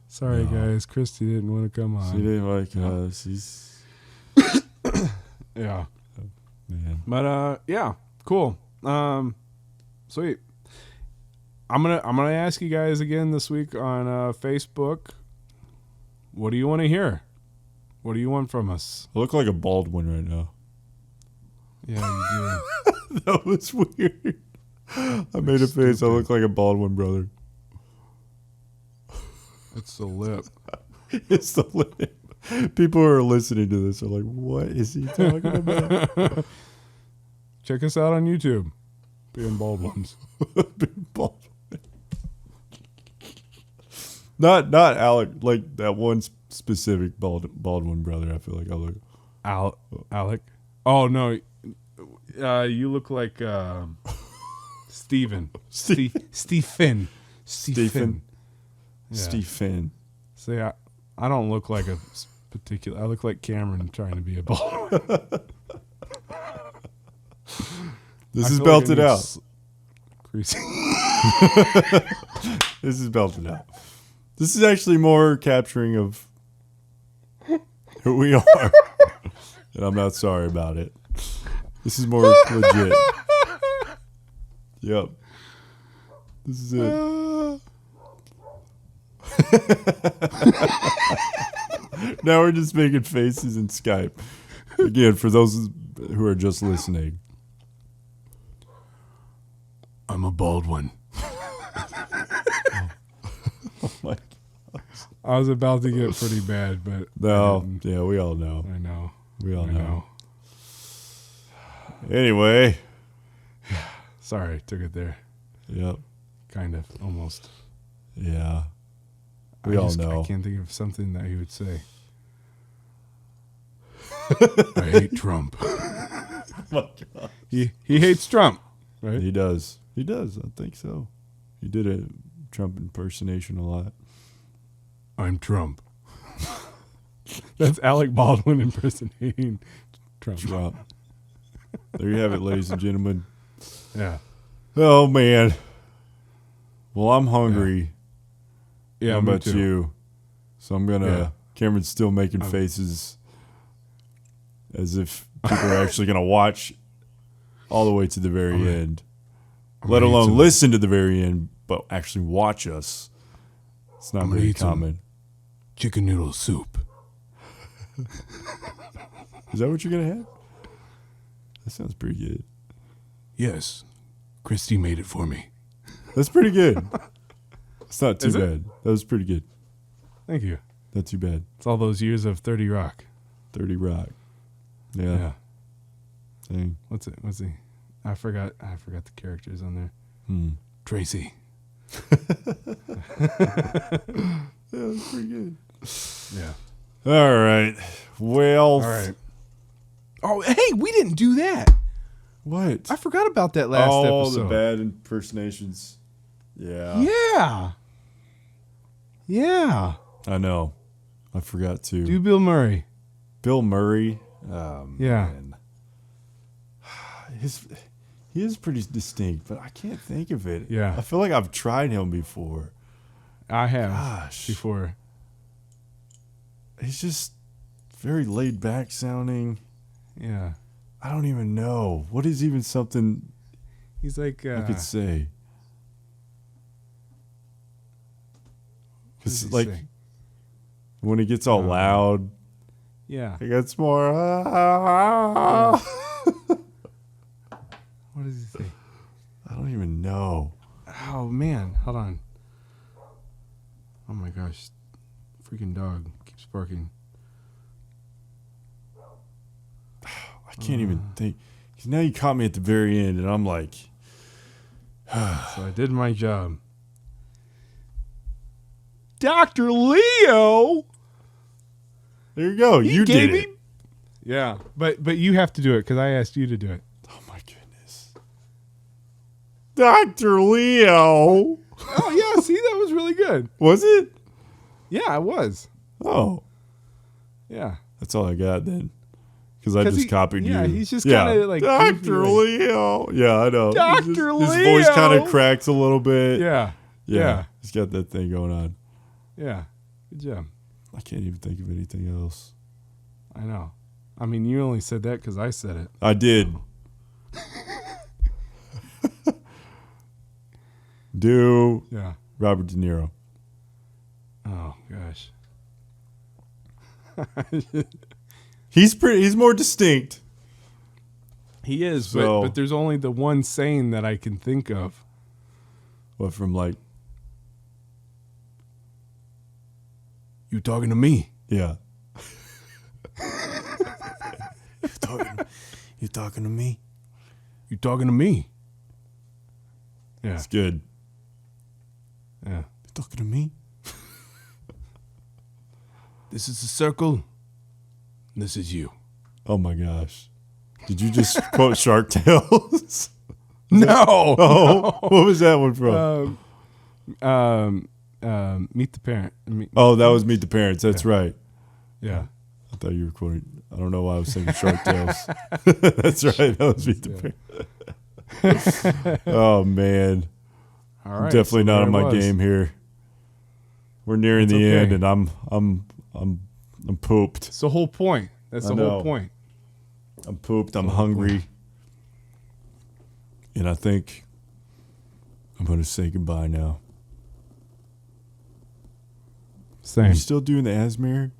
Sorry, guys. Christy didn't want to come on. She didn't like she's... Yeah. Man. But, yeah. Cool. Sweet. I'm gonna ask you guys again this week on Facebook. What do you want to hear? What do you want from us? I look like a bald one right now. Yeah, you do. That was weird. I made a face. I look like a bald one, brother. It's the lip. It's the lip. People who are listening to this are like, what is he talking about? Check us out on YouTube. Being bald ones. Being bald. Not Alec, like that one specific bald one, brother. I feel like I look. Alec? Oh, no. You look like Steven. Stephen. Stephen. Yeah. Stephen. See, I don't look like a particular. I look like Cameron trying to be a bald one. This is belted out. Creasy. This is belted out. This is actually more capturing of who we are. And I'm not sorry about it. This is more legit. Yep. This is it. Now we're just making faces in Skype. Again, for those who are just listening. I'm a bald one. Oh my. I was about to get pretty bad, but No, yeah, we all know. I know. We all know. Anyway. Sorry, took it there. Yep. Kind of, almost. Yeah. We all know. I can't think of something that he would say. I hate Trump. Oh my God. He hates Trump, right? He does. He does. I think so. He did a Trump impersonation a lot. I'm Trump. That's Alec Baldwin impersonating Trump. There you have it, ladies and gentlemen. Yeah. Oh, man. Well, I'm hungry. Yeah, How me about too. you? So I'm going to... Yeah. Cameron's still making faces as if people are actually going to watch all the way to the very end. Let alone listen to the very end, but actually watch us. It's not very common. Chicken noodle soup. Is that what you're going to have? That sounds pretty good. Yes. Christy made it for me. That's pretty good. It's not too Is it? bad. That was pretty good. Thank you. Not too bad. It's all those years of 30 Rock. 30 Rock. Yeah. Dang. What's it? What's he? I forgot the characters on there. Tracy. Yeah, that's pretty good. Yeah. All right. Well. All right. Oh, hey, we didn't do that. What? I forgot about that last episode. The bad impersonations. Yeah. Yeah. Yeah. I know. I forgot to. Do Bill Murray. Bill Murray. Yeah. Man. He is pretty distinct, but I can't think of it. Yeah. I feel like I've tried him before. I have. Gosh. Before. He's just very laid back sounding. Yeah. I don't even know. What is even something He's like I could say? what does Because he like say? when it gets all loud, Yeah. it gets more. What does he say? I don't even know. Oh man, hold on. Oh my gosh. Freaking dog keeps barking. I can't even think. 'Cause now you caught me at the very end, and I'm like, So I did my job. Dr. Leo. there you go. You did it. Yeah, but you have to do it because I asked you to do it. Oh my goodness, Dr. Leo. Oh yeah, see, that was really good. Was it? Yeah, it was. Oh, Yeah. that's all I got then. Because I just copied you. Yeah, he's just kind of like Dr. goofy, like- Leo. Yeah, I know. Dr. His voice kind Leo. of cracks a little bit. Yeah. Yeah. He's got that thing going on. Yeah. Good job. I can't even think of anything else. I know. I mean, you only said that because I said it. I did. Do Yeah. Robert De Niro. Oh gosh. He's more distinct. He is, So- but there's only the one saying that I can think of. What from like? You talking to me? Yeah. You talking to me? You talking to me? Yeah. It's good. Yeah. You talking to me? This is a circle. This is you. Oh my gosh. Did you just quote Shark Tales? No. Oh, what was that one from? Meet the Parent. Oh, that was Meet the Parents. That's right. Yeah. I thought you were quoting. I don't know why I was thinking Shark Tales. That's right. That was Meet the Parents. Oh man. All I'm right. definitely so not there on it my was. game here. We're nearing That's the okay. end, and I'm pooped. It's the whole point. That's the I know. whole point. I'm pooped. I'm hungry, and I think I'm going to say goodbye now. Same. Are you still doing the as married?